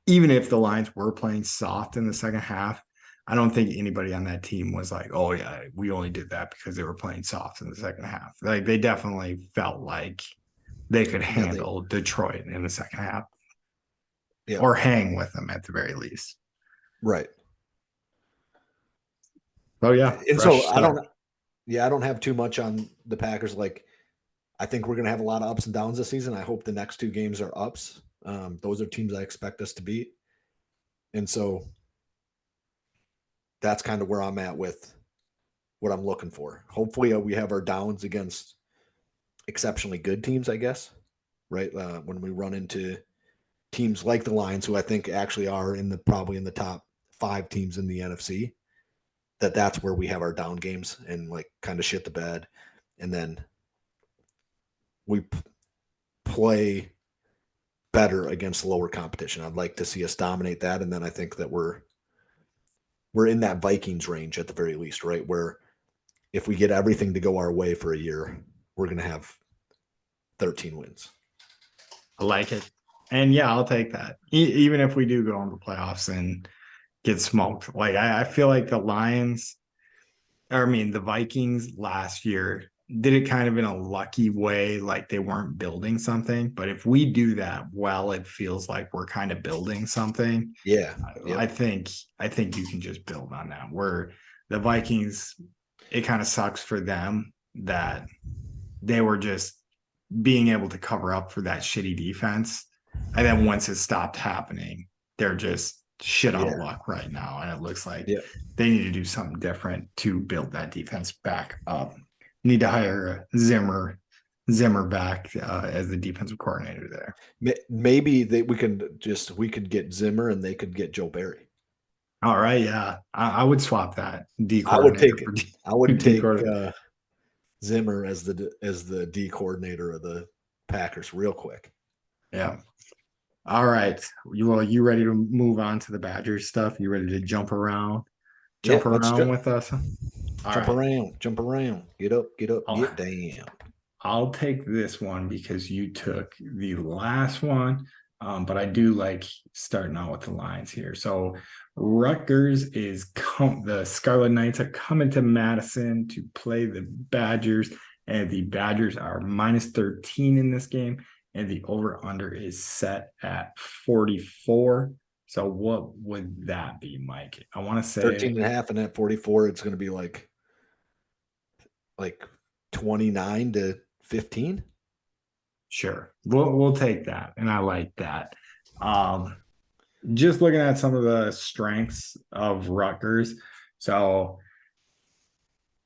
S1: even if the Lions were playing soft in the second half, I don't think anybody on that team was like, oh, yeah, we only did that because they were playing soft in the second half. Like they definitely felt like they could
S2: Yeah, they
S1: handle Detroit in the second half
S2: yeah,
S1: or hang with them at the very least.
S2: right.
S1: So, yeah,
S2: And so
S1: fresh
S2: I
S1: start.
S2: don't I don't have too much on the Packers. Like I think we're gonna have a lot of ups and downs this season. I hope the next two games are ups. Those are teams I expect us to beat. And so that's kind of where I'm at with what I'm looking for. Hopefully we have our downs against exceptionally good teams, I guess, right? When we run into teams like the Lions, who I think actually are in the probably in the top 5 teams in the NFC, that's where we have our down games and like kind of shit the bed, and then we play better against lower competition. I'd like to see us dominate that, and then I think that we're in that Vikings range at the very least, right? Where if we get everything to go our way for a year, we're going to have 13 wins.
S1: I like it. And yeah, I'll take that. Even if we do go into the playoffs and get smoked. Like I feel like the Lions, or I mean the Vikings last year did it kind of in a lucky way, like they weren't building something. But if we do that well, it feels like we're kind of building something.
S2: Yeah.
S1: I
S2: Yep.
S1: think I think you can just build on that. Where the Vikings, it kind of sucks for them that they were just being able to cover up for that shitty defense. And then once it stopped happening, they're just shit out of
S2: Yeah.
S1: luck right now. And it looks like
S2: Yeah.
S1: they need to do something different to build that defense back up. Need to hire Zimmer back as the defensive coordinator there.
S2: Maybe we could get Zimmer and they could get Joe Barry.
S1: All right, yeah, I would swap that D
S2: I would
S1: coordinator
S2: take
S1: for
S2: I would
S1: D
S2: take
S1: coordinator.
S2: Zimmer as the D coordinator of the Packers real quick.
S1: Yeah. All right. You ready to move on to the Badgers stuff? You ready to
S2: Yeah,
S1: jump
S2: let's
S1: around with us? All right.
S2: jump around, get up,
S1: I'll,
S2: get down.
S1: I'll take this one because you took the last one. But I do like starting out with the lines here. So Rutgers the Scarlet Knights are coming to Madison to play the Badgers, and the Badgers are -13 in this game, and the over/under is set at 44. So what would that be, Mike? I want to say
S2: 13 and a half and at 44, it's going to be like 29 to 15.
S1: sure. We'll take that, and I like that. Um, just looking at some of the strengths of Rutgers. So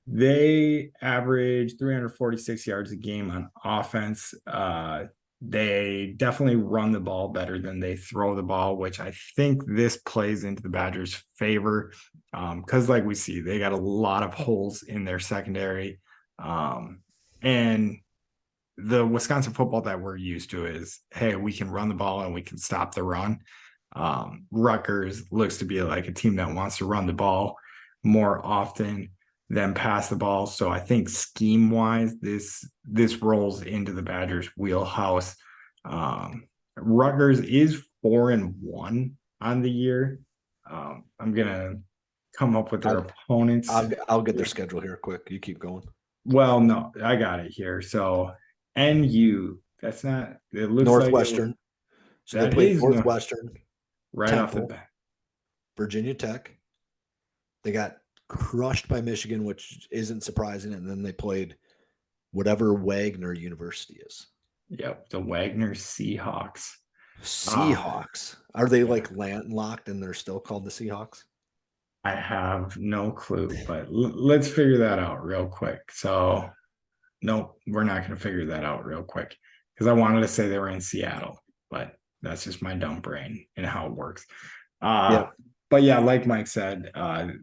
S1: they average 346 yards a game on offense. They definitely run the ball better than they throw the ball, which I think this plays into the Badgers' favor. Because, like we see, they got a lot of holes in their secondary. And the Wisconsin football that we're used to is, hey, we can run the ball and we can stop the run. Rutgers looks to be like a team that wants to run the ball more often than pass the ball. So I think scheme wise, this rolls into the Badgers' wheelhouse. Rutgers is 4-1 on the year. I'm gonna come up with their
S2: I'll,
S1: opponents.
S2: I'll get their schedule here quick. You keep going.
S1: Well, no, I got it here. So NU, that's not. It looks like
S2: Northwestern. So they
S1: that
S2: played
S1: is no,
S2: Northwestern,
S1: right off the
S2: Temple,
S1: bat.
S2: Virginia Tech. They got crushed by Michigan, which isn't surprising. And then they played whatever Wagner University is.
S1: Yep, the Wagner Seahawks. Uh,
S2: Seahawks. Are they
S1: yeah,
S2: like landlocked and they're still called the Seahawks?
S1: I have no clue, but let's figure that out real quick. So, nope, we're not going to figure that out real quick because I wanted to say they were in Seattle, but that's just my dumb brain and how it works. Uh,
S2: Yep.
S1: but yeah, like Mike said,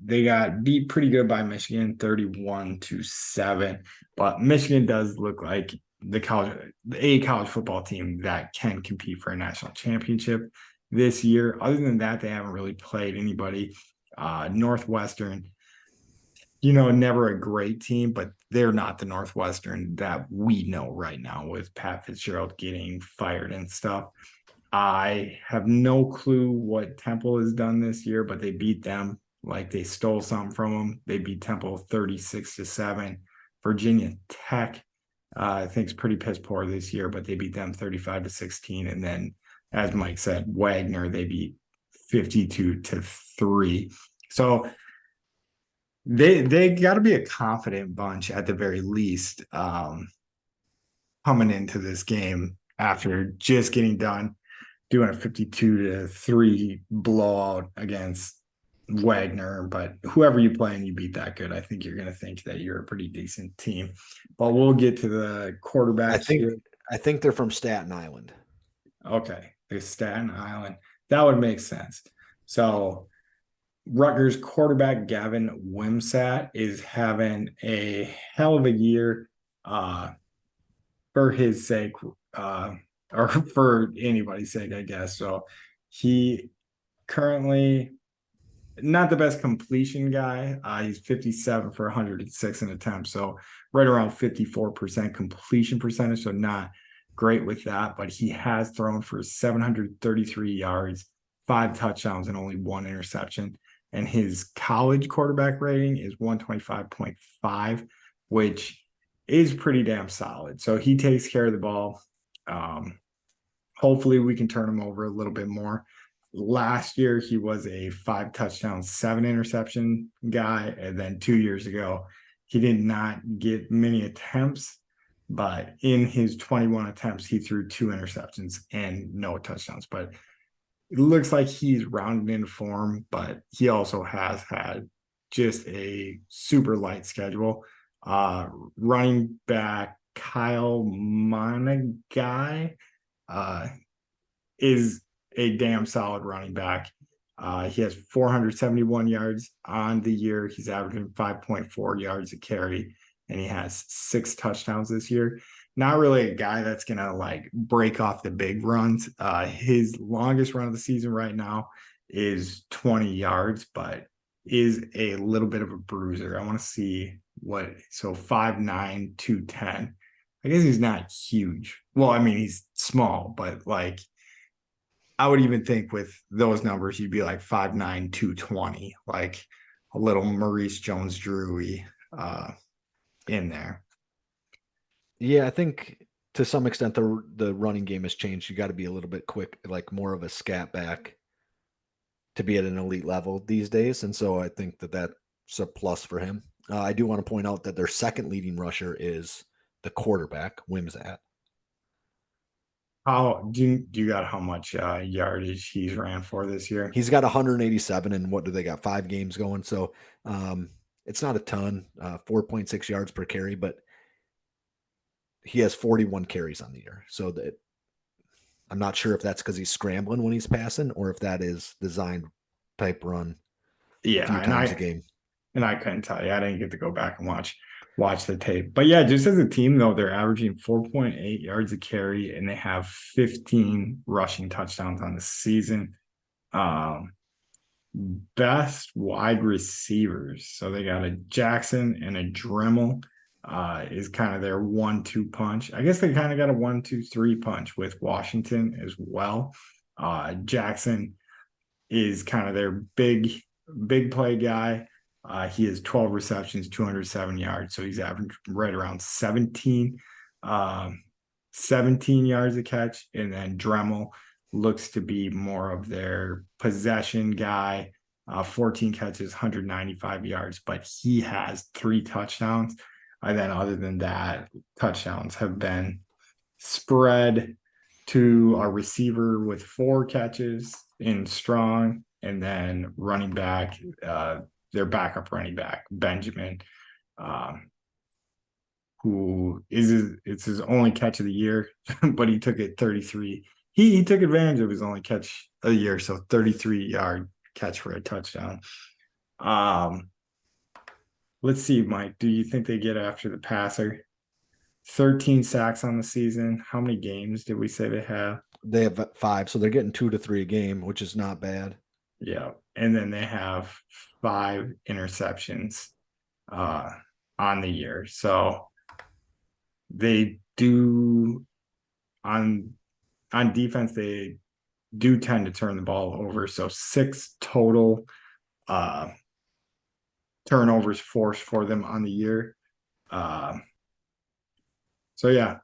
S1: they got beat pretty good by Michigan, 31-7. But Michigan does look like the college football team that can compete for a national championship this year. Other than that, they haven't really played anybody. Northwestern, never a great team, but they're not the Northwestern that we know right now with Pat Fitzgerald getting fired and stuff. I have no clue what Temple has done this year, but they beat them like they stole something from them. They beat Temple 36-7. Virginia Tech, I think, is pretty piss poor this year, but they beat them 35-16. And then, as Mike said, Wagner, they beat 52-3. So they got to be a confident bunch at the very least, coming into this game after just getting done doing a 52-3 blowout against Wagner. But whoever you play and you beat that good, I think you're going to think that you're a pretty decent team. But we'll get to the
S2: I
S1: quarterbacks
S2: think
S1: here.
S2: I think they're from Staten Island.
S1: Okay, the Staten Island. That would make sense. So Rutgers quarterback Gavin Wimsatt is having a hell of a year. For his sake, or for anybody's sake, I guess. So he currently not the best completion guy. He's 57 for 106 in attempts. So right around 54% completion percentage. So not great with that, but he has thrown for 733 yards, 5 touchdowns, and only 1 interception. And his college quarterback rating is 125.5, which is pretty damn solid. So he takes care of the ball. Um, Hopefully we can turn him over a little bit more. Last year, he was a 5 touchdown, 7 interception guy. And then 2 years ago, he did not get many attempts, but in his 21 attempts, he threw 2 interceptions and no touchdowns. But it looks like he's rounded into form, but he also has had just a super light schedule. Running back Kyle Monagai uh, is a damn solid running back. He has 471 yards on the year. He's averaging 5.4 yards a carry. and he has 6 touchdowns this year. Not really a guy that's gonna like break off the big runs. His longest run of the season right now is 20 yards, but is a little bit of a bruiser. I want to see what, so 5'9", 210. I guess he's not huge. Well, I mean, he's small, but like I would even think with those numbers, you'd be like 5'9", 220, like a little Maurice Jones-Drew in there.
S2: Yeah, I think to some extent the running game has changed. You got to be a little bit quick, like more of a scat back to be at an elite level these days. And so I think that that's a plus for him. I do want to point out that their second leading rusher is the quarterback, Wimsat.
S1: How do you got how much yardage he's ran for this year?
S2: He's got 187, and what do they got? 5 games going. So it's not a ton, 4.6 yards per carry, but he has 41 carries on the year. So that I'm not sure if that's because he's scrambling when he's passing or if that is designed type run a
S1: Yeah,
S2: few
S1: and
S2: times a
S1: I
S2: game.
S1: and I couldn't tell you. I didn't get to go back and watch the tape. But yeah, just as a team though, they're averaging 4.8 yards a carry and they have 15 rushing touchdowns on the season. Um, Best wide receivers. So they got a Jackson and a Dremel is kind of their 1-2 punch. I guess they kind of got a 1-2-3 punch with Washington as well. Jackson is kind of their big play guy. He has 12 receptions, 207 yards. So he's averaging right around 17 yards a catch. And then Dremel looks to be more of their possession guy. 14 catches, 195 yards, but he has 3 touchdowns. And then other than that, touchdowns have been spread to a receiver with 4 catches in Strong, and then running back, their backup running back, Benjamin, who it's his only catch of the year, but he took it 33. He took advantage of his only catch of the year, so 33-yard catch for a touchdown. Let's see, Mike. Do you think they get after the passer? 13 sacks on the season. How many games did we say they have?
S2: They have 5, so they're getting 2 to 3 a game, which is not bad.
S1: Yeah. And then they have 5 interceptions on the year. So they do on defense, they do tend to turn the ball over. So 6 total turnovers forced for them on the year. So yeah,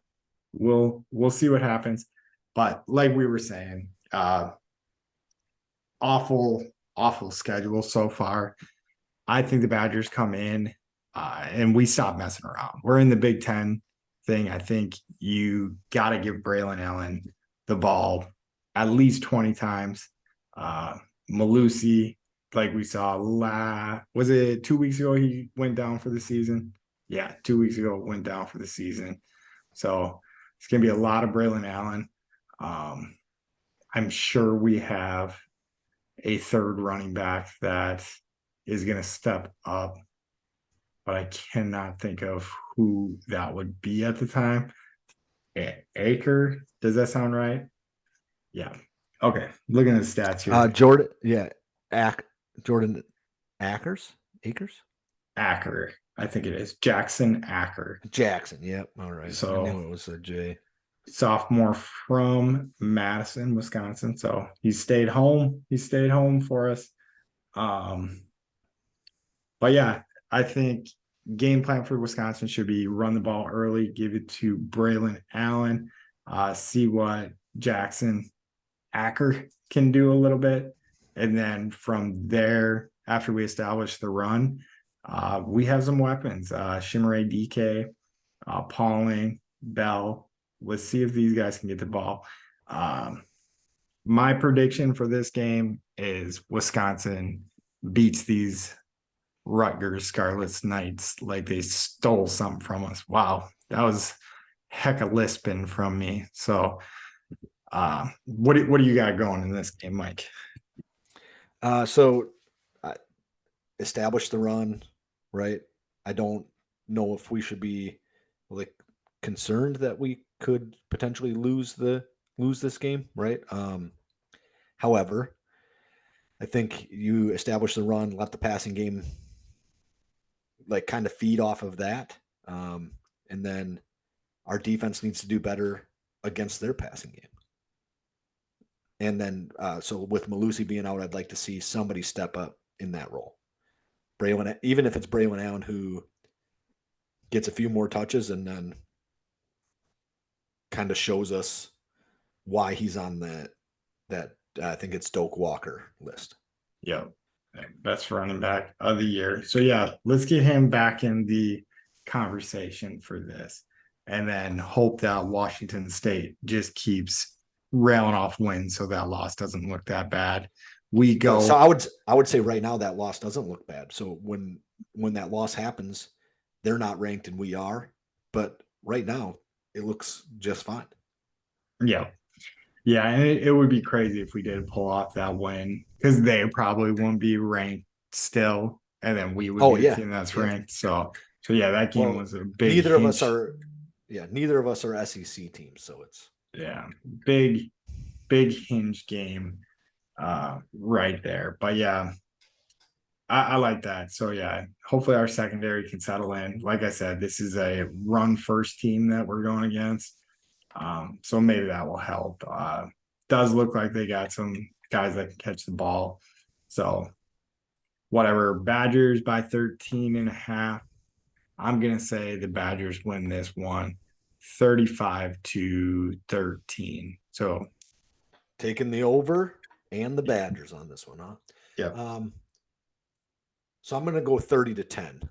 S1: we'll see what happens. But like we were saying, awful schedule so far. I think the Badgers come in and we stop messing around. We're in the Big Ten thing. I think you got to give Braylon Allen the ball at least 20 times. Malusi, like we saw was it 2 weeks ago he went down for the season? Yeah, 2 weeks ago went down for the season. So it's going to be a lot of Braylon Allen. I'm sure we have a third running back that is going to step up, but I cannot think of who that would be at the time. Aker, does that sound right? Yeah. Okay. Looking at the stats here.
S2: Jordan, yeah, Jordan Akers,
S1: Acker, I think it is Jackson Acker.
S2: Jackson. Yep. All right. I knew
S1: So
S2: it was a J.
S1: sophomore from Madison, Wisconsin. So he stayed home. He stayed home for us. But yeah, I think game plan for Wisconsin should be run the ball early, give it to Braylon Allen, see what Jackson Acker can do a little bit. And then from there, after we establish the run, we have some weapons. Shimmeray DK, Pauling, Bell. Let's see if these guys can get the ball. My prediction for this game is Wisconsin beats these Rutgers Scarlet Knights like they stole something from us. Wow, that was heck of lisping from me. So, what do you got going in this game, Mike?
S2: So establish the run, right? I don't know if we should be like concerned that we could potentially lose this game, right? However, I think you establish the run, let the passing game like kind of feed off of that. And then our defense needs to do better against their passing game. And then, so with Malusi being out, I'd like to see somebody step up in that role. Braylon, even if it's Braylon Allen who gets a few more touches and then kind of shows us why he's on that I think it's Doak Walker list.
S1: Yep. Best running back of the year. So yeah, let's get him back in the conversation for this. And then hope that Washington State just keeps railing off wins so that loss doesn't look that bad. We go.
S2: So I would say right now that loss doesn't look bad. So when that loss happens, they're not ranked and we are, but right now it looks just fine.
S1: Yeah. Yeah, and it would be crazy if we did pull off that win because they probably won't be ranked still, and then we would be the team that's ranked. So yeah, that game was a big.
S2: Neither of us are SEC teams, so it's
S1: big hinge game, right there. But yeah, I like that. So yeah, hopefully our secondary can settle in. Like I said, this is a run first team that we're going against. So maybe that will help. Does look like they got some guys that can catch the ball. So whatever, Badgers by 13.5. I'm going to say the Badgers win this one 35-13. So
S2: taking the over and the Badgers on this one, huh?
S1: Yeah.
S2: So I'm going to go 30-10.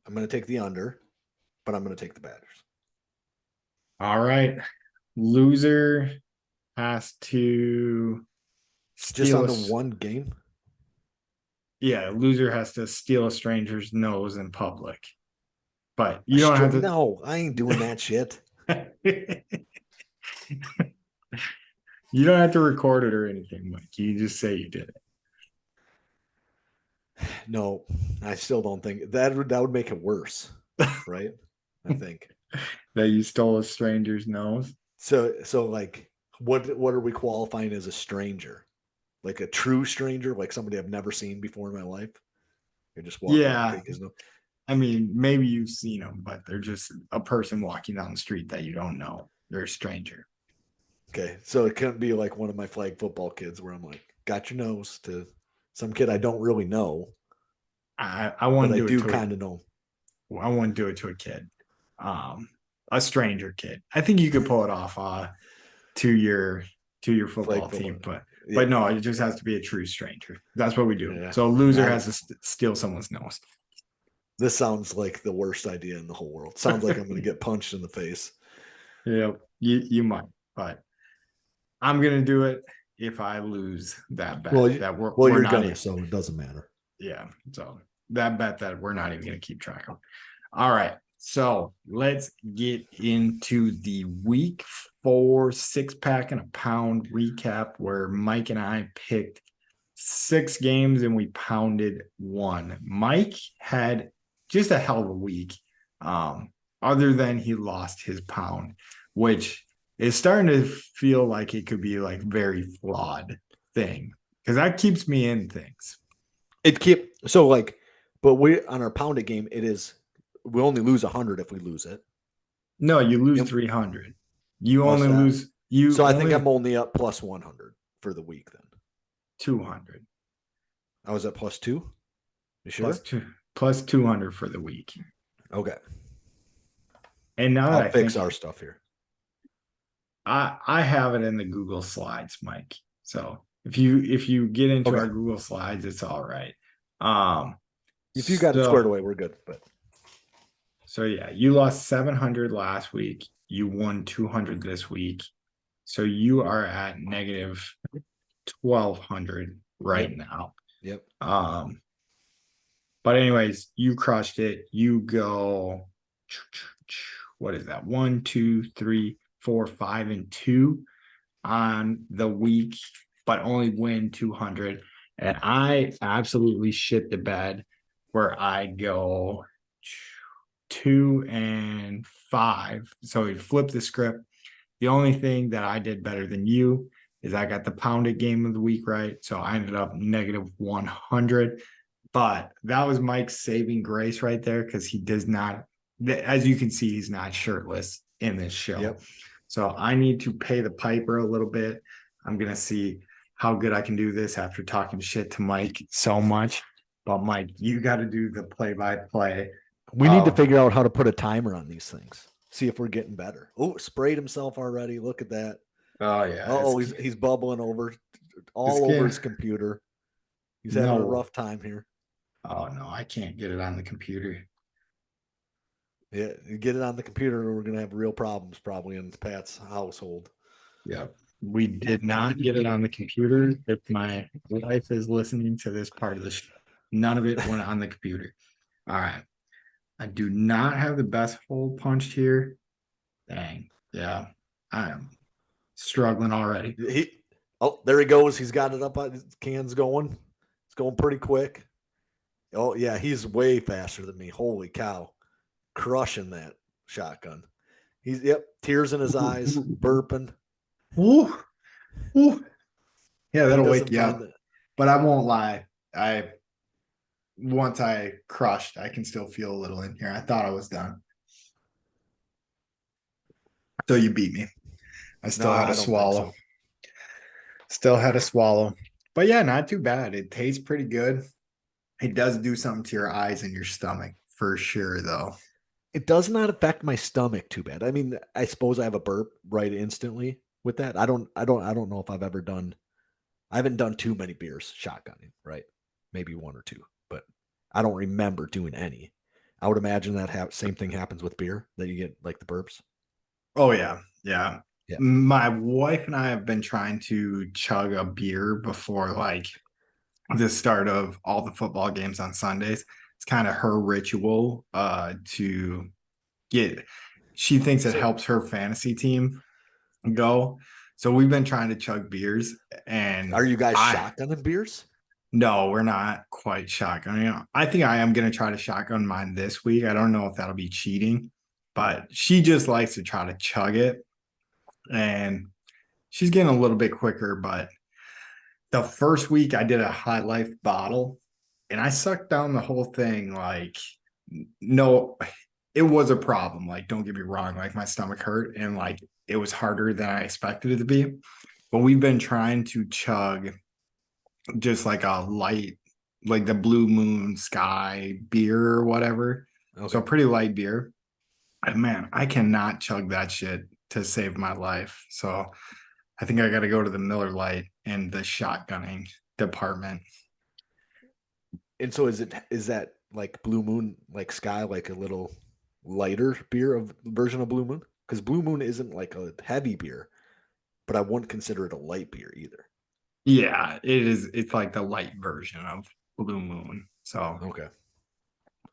S2: I'm going to take the under, but I'm going to take the Badgers.
S1: All right. Loser has to
S2: just on the one game.
S1: Yeah, loser has to steal a stranger's nose in public. But you don't have to.
S2: No, I ain't doing that shit.
S1: You don't have to record it or anything, Mike. You just say you did it.
S2: No, I still don't think that would make it worse, right? I think
S1: that you stole a stranger's nose.
S2: So like, what are we qualifying as a stranger? Like a true stranger, like somebody I've never seen before in my life? You're just walking.
S1: Yeah. I mean, maybe you've seen them, but they're just a person walking down the street that you don't know. They're a stranger.
S2: Okay, so it couldn't be like one of my flag football kids where I'm like, got your nose to some kid I don't really know.
S1: I want to do it to
S2: kind of know.
S1: I wouldn't do it to a kid, a stranger kid. I think you could pull it off to your football team, but no, it just has to be a true stranger. That's what we do. Yeah. So loser has to steal someone's nose.
S2: This sounds like the worst idea in the whole world. Sounds like I'm going to get punched in the face.
S1: Yeah, you might, but I'm going to do it if I lose that bet.
S2: Well,
S1: we're
S2: you're going to, so it doesn't matter.
S1: Yeah, so that bet that we're not even going to keep track of. All right, so let's get into the week 4 6-pack and a pound recap where Mike and I picked 6 games and we pounded 1. Mike had just a hell of a week, other than he lost his pound, which is starting to feel like it could be like very flawed thing because that keeps me in things.
S2: But we on our pounded game, we only lose 100 if we lose it.
S1: No, you lose 300. You only lose.
S2: I think I'm only up plus 100 for the week then.
S1: 200.
S2: I was at plus 2. You sure?
S1: Plus 200 for the week.
S2: Okay.
S1: And now
S2: I'll fix our stuff here.
S1: I have it in the Google Slides, Mike. So if you get into our Google Slides, it's all right.
S2: If you got it squared away, we're good. But
S1: so yeah, you lost 700 last week. You won 200 this week. So you are at negative 1,200 right now.
S2: Yep.
S1: But anyways, you crushed it. You go, what is that? 1, 2, 3, 4, 5, and 2 on the week, but only win 200. And I absolutely shit the bed where I go 2-5. So he flipped the script. The only thing that I did better than you is I got the pounded game of the week right. So I ended up negative 100. But that was Mike's saving grace right there because he does not, as you can see, he's not shirtless in this show.
S2: Yep.
S1: So I need to pay the piper a little bit. I'm going to see how good I can do this after talking shit to Mike so much. But Mike, you got to do the play by play.
S2: We need to figure out how to put a timer on these things. See if we're getting better. Oh, sprayed himself already. Look at that.
S1: Oh, yeah.
S2: Oh, he's bubbling over all over his computer. He's having a rough time here.
S1: Oh, no, I can't get it on the computer.
S2: Yeah, you get it on the computer, we're going to have real problems probably in Pat's household.
S1: Yeah. We did not get it on the computer. If my wife is listening to this part of the show, none of it went on the computer. All right. I do not have the best hole punched here. Dang. Yeah. I am struggling already.
S2: There he goes. He's got it up. His can's going. It's going pretty quick. Oh, yeah. He's way faster than me. Holy cow. Crushing that shotgun. Tears in his eyes, burping.
S1: Ooh. Ooh. Yeah, that'll wake you up. But I won't lie. Once I crushed, I can still feel a little in here. I thought I was done. So you beat me. I still had to swallow. So. Still had to swallow. But yeah, not too bad. It tastes pretty good. It does do something to your eyes and your stomach for sure, though.
S2: It does not affect my stomach too bad. I mean, I suppose I have a burp right instantly with that. I don't know if I've ever done. I haven't done too many beers shotgunning, right? Maybe one or two, but I don't remember doing any. I would imagine that same thing happens with beer, that you get like the burps.
S1: Oh yeah. My wife and I have been trying to chug a beer before like the start of all the football games on Sundays. It's kind of her ritual to get. She thinks it helps her fantasy team go. So we've been trying to chug beers. And
S2: are you guys shotgunning beers?
S1: No, we're not quite shotgunning. I think I am going to try to shotgun mine this week. I don't know if that'll be cheating, but she just likes to try to chug it. And she's getting a little bit quicker. But the first week I did a High Life bottle and I sucked down the whole thing. Like, no, it was a problem. Like, don't get me wrong. Like, my stomach hurt and like it was harder than I expected it to be. But we've been trying to chug just like a light, like the Blue Moon Sky beer or whatever. Okay. So pretty light beer. And man, I cannot chug that shit to save my life. So I think I got to go to the Miller Lite and the shotgunning department.
S2: And so is that like Blue Moon, like Sky, like a little lighter beer version of Blue Moon? Because Blue Moon isn't like a heavy beer, but I wouldn't consider it a light beer either.
S1: Yeah, it is. It's like the light version of Blue Moon. So
S2: okay,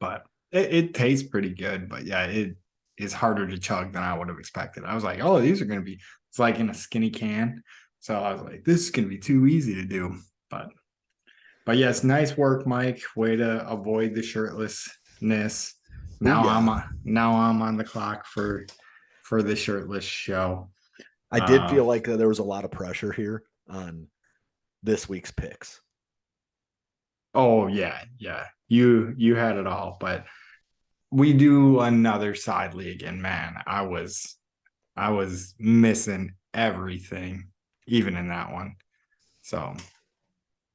S1: but it tastes pretty good. But yeah, it is harder to chug than I would have expected. I was like, oh, these are going to be. It's like in a skinny can. So I was like, this is going to be too easy to do. But yes, nice work, Mike. Way to avoid the shirtlessness. Now I'm on the clock for the shirtless show.
S2: I did feel like there was a lot of pressure here on this week's picks.
S1: Oh yeah. You had it all, but we do another sidely again, man. I was missing everything, even in that one. So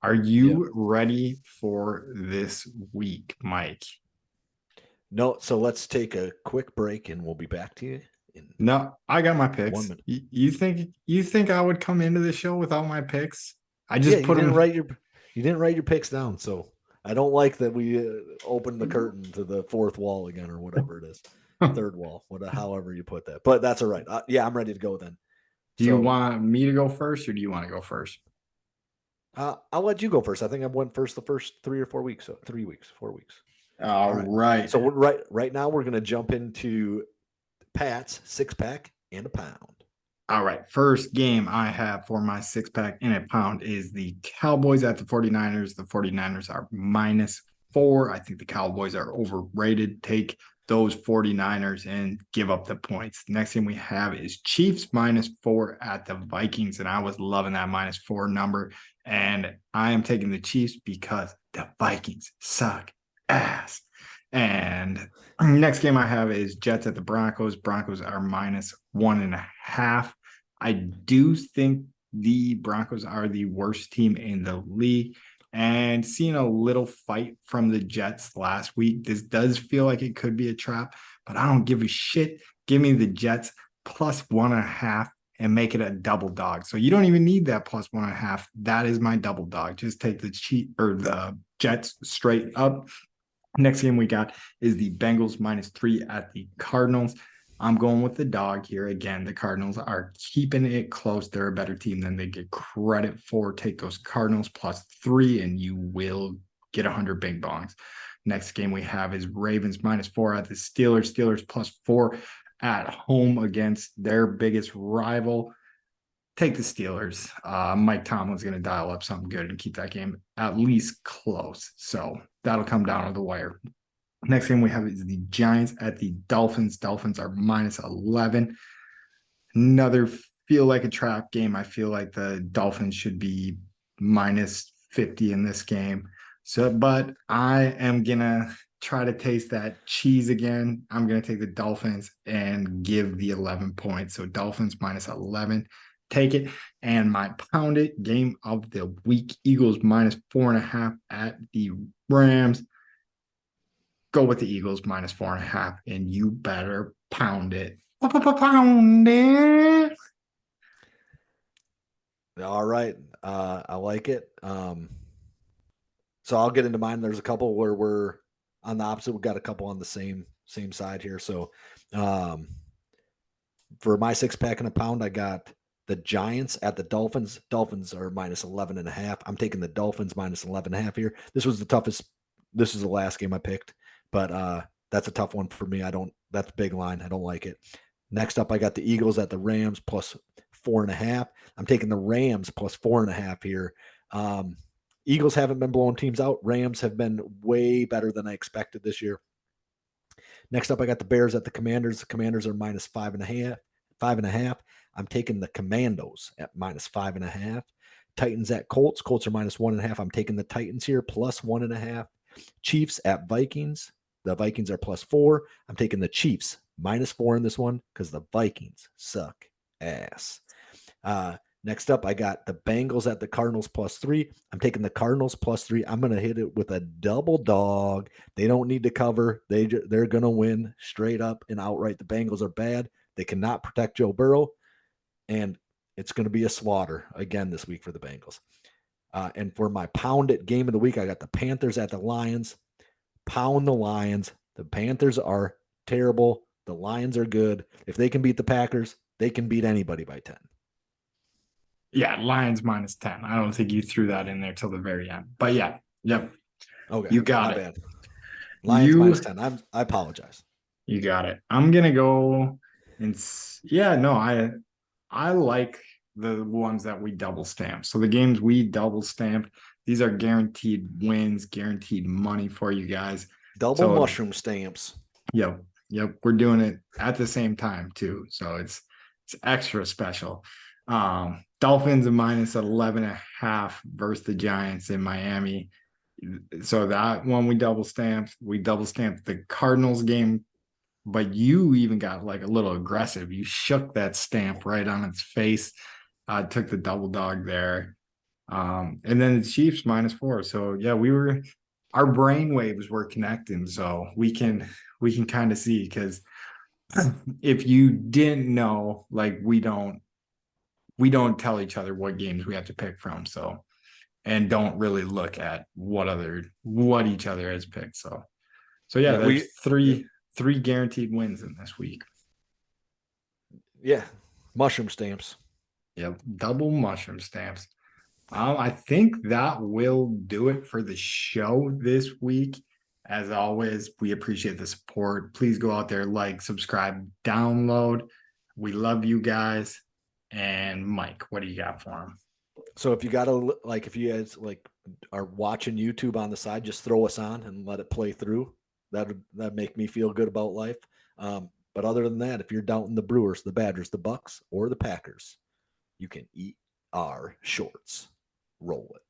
S1: are you ready for this week, Mike?
S2: No, so let's take a quick break and we'll be back to you.
S1: No, I got my picks. 1 minute. You think I would come into the show without my picks? I just put them.
S2: You didn't write your picks down, so I don't like that we opened the curtain to the fourth wall again or whatever it is, third wall, however you put that. But that's all right. I'm ready to go then.
S1: Do you want me to go first, or do you want to go first?
S2: I'll let you go first. I think I went first the first 3 or 4 weeks. So 3 weeks, 4 weeks.
S1: All right.
S2: So right now we're going to jump into Pat's 6-pack and a pound.
S1: All right. First game I have for my 6-pack and a pound is the Cowboys at the 49ers. The 49ers are -4. I think the Cowboys are overrated. Take those 49ers and give up the points. Next thing we have is Chiefs -4 at the Vikings. And I was loving that -4 number. And I am taking the Chiefs because the Vikings suck ass. And next game I have is Jets at the Broncos. Broncos are -1.5. I do think the Broncos are the worst team in the league. And seeing a little fight from the Jets last week, this does feel like it could be a trap, but I don't give a shit. Give me the Jets +1.5 and make it a double dog. So you don't even need that +1.5. That is my double dog. Just take the the Jets straight up. Next game we got is the Bengals -3 at the Cardinals. I'm going with the dog here. Again, the Cardinals are keeping it close. They're a better team than they get credit for. Take those Cardinals +3, and you will get 100 big bongs. Next game we have is Ravens -4 at the Steelers. Steelers +4 at home against their biggest rival. Take the Steelers. Mike Tomlin's going to dial up something good and keep that game at least close. So that'll come down to the wire. Next game we have is the Giants at the Dolphins. Dolphins are -11. Another feel like a trap game. I feel like the Dolphins should be -50 in this game. So, but I am gonna try to taste that cheese again. I'm gonna take the Dolphins and give the 11 points. So Dolphins -11. Take it. And my pound it game of the week, Eagles -4.5 at the Rams. Go with the Eagles -4.5, and you better pound it. Pound it.
S2: All right. I like it. So I'll get into mine. There's a couple where we're on the opposite. We've got a couple on the same side here. So for my 6-pack and a pound, I got the Giants at the Dolphins. Dolphins are -11.5. I'm taking the Dolphins -11.5 here. This was the toughest. This is the last game I picked, but that's a tough one for me. That's a big line. I don't like it. Next up, I got the Eagles at the Rams +4.5. I'm taking the Rams +4.5 here. Eagles haven't been blowing teams out. Rams have been way better than I expected this year. Next up, I got the Bears at the Commanders. The Commanders are -5.5. 5.5. I'm taking the Commandos at -5.5. Titans at Colts. Colts are -1.5. I'm taking the Titans here +1.5. Chiefs at Vikings. The Vikings are +4. I'm taking the Chiefs -4 in this one because the Vikings suck ass. Next up, I got the Bengals at the Cardinals +3. I'm taking the Cardinals +3. I'm going to hit it with a double dog. They don't need to cover. They're going to win straight up and outright. The Bengals are bad. They cannot protect Joe Burrow, and it's going to be a slaughter again this week for the Bengals. And for my pound it game of the week, I got the Panthers at the Lions. Pound the Lions. The Panthers are terrible. The Lions are good. If they can beat the Packers, they can beat anybody by 10.
S1: Yeah, Lions -10. I don't think you threw that in there till the very end. But yeah, yep.
S2: Okay.
S1: You got
S2: my
S1: it.
S2: bad. Lions -10. I apologize.
S1: You got it. I'm gonna go and yeah, no, I like the ones that we double stamp. So the games we double stamped, these are guaranteed wins, guaranteed money for you guys.
S2: Double mushroom stamps.
S1: Yep. We're doing it at the same time too. So it's extra special. Dolphins are -11.5 versus the Giants in Miami. So that one we double stamped. We double stamped the Cardinals game, but you even got like a little aggressive. You shook that stamp right on its face. Took the double dog there. And then the Chiefs -4. So yeah, our brain waves were connecting. So we can kind of see, because if you didn't know, like we don't tell each other what games we have to pick from. So, and don't really look at what each other has picked. So yeah, there's three guaranteed wins in this week.
S2: Yeah, mushroom stamps.
S1: Yep, double mushroom stamps. I think that will do it for the show this week. As always, we appreciate the support. Please go out there, like, subscribe, download. We love you guys. And Mike, what do you got for them?
S2: So if you if you guys are watching YouTube on the side, just throw us on and let it play through. That make me feel good about life. But other than that, if you're doubting the Brewers, the Badgers, the Bucks, or the Packers, you can eat our shorts. Roll it.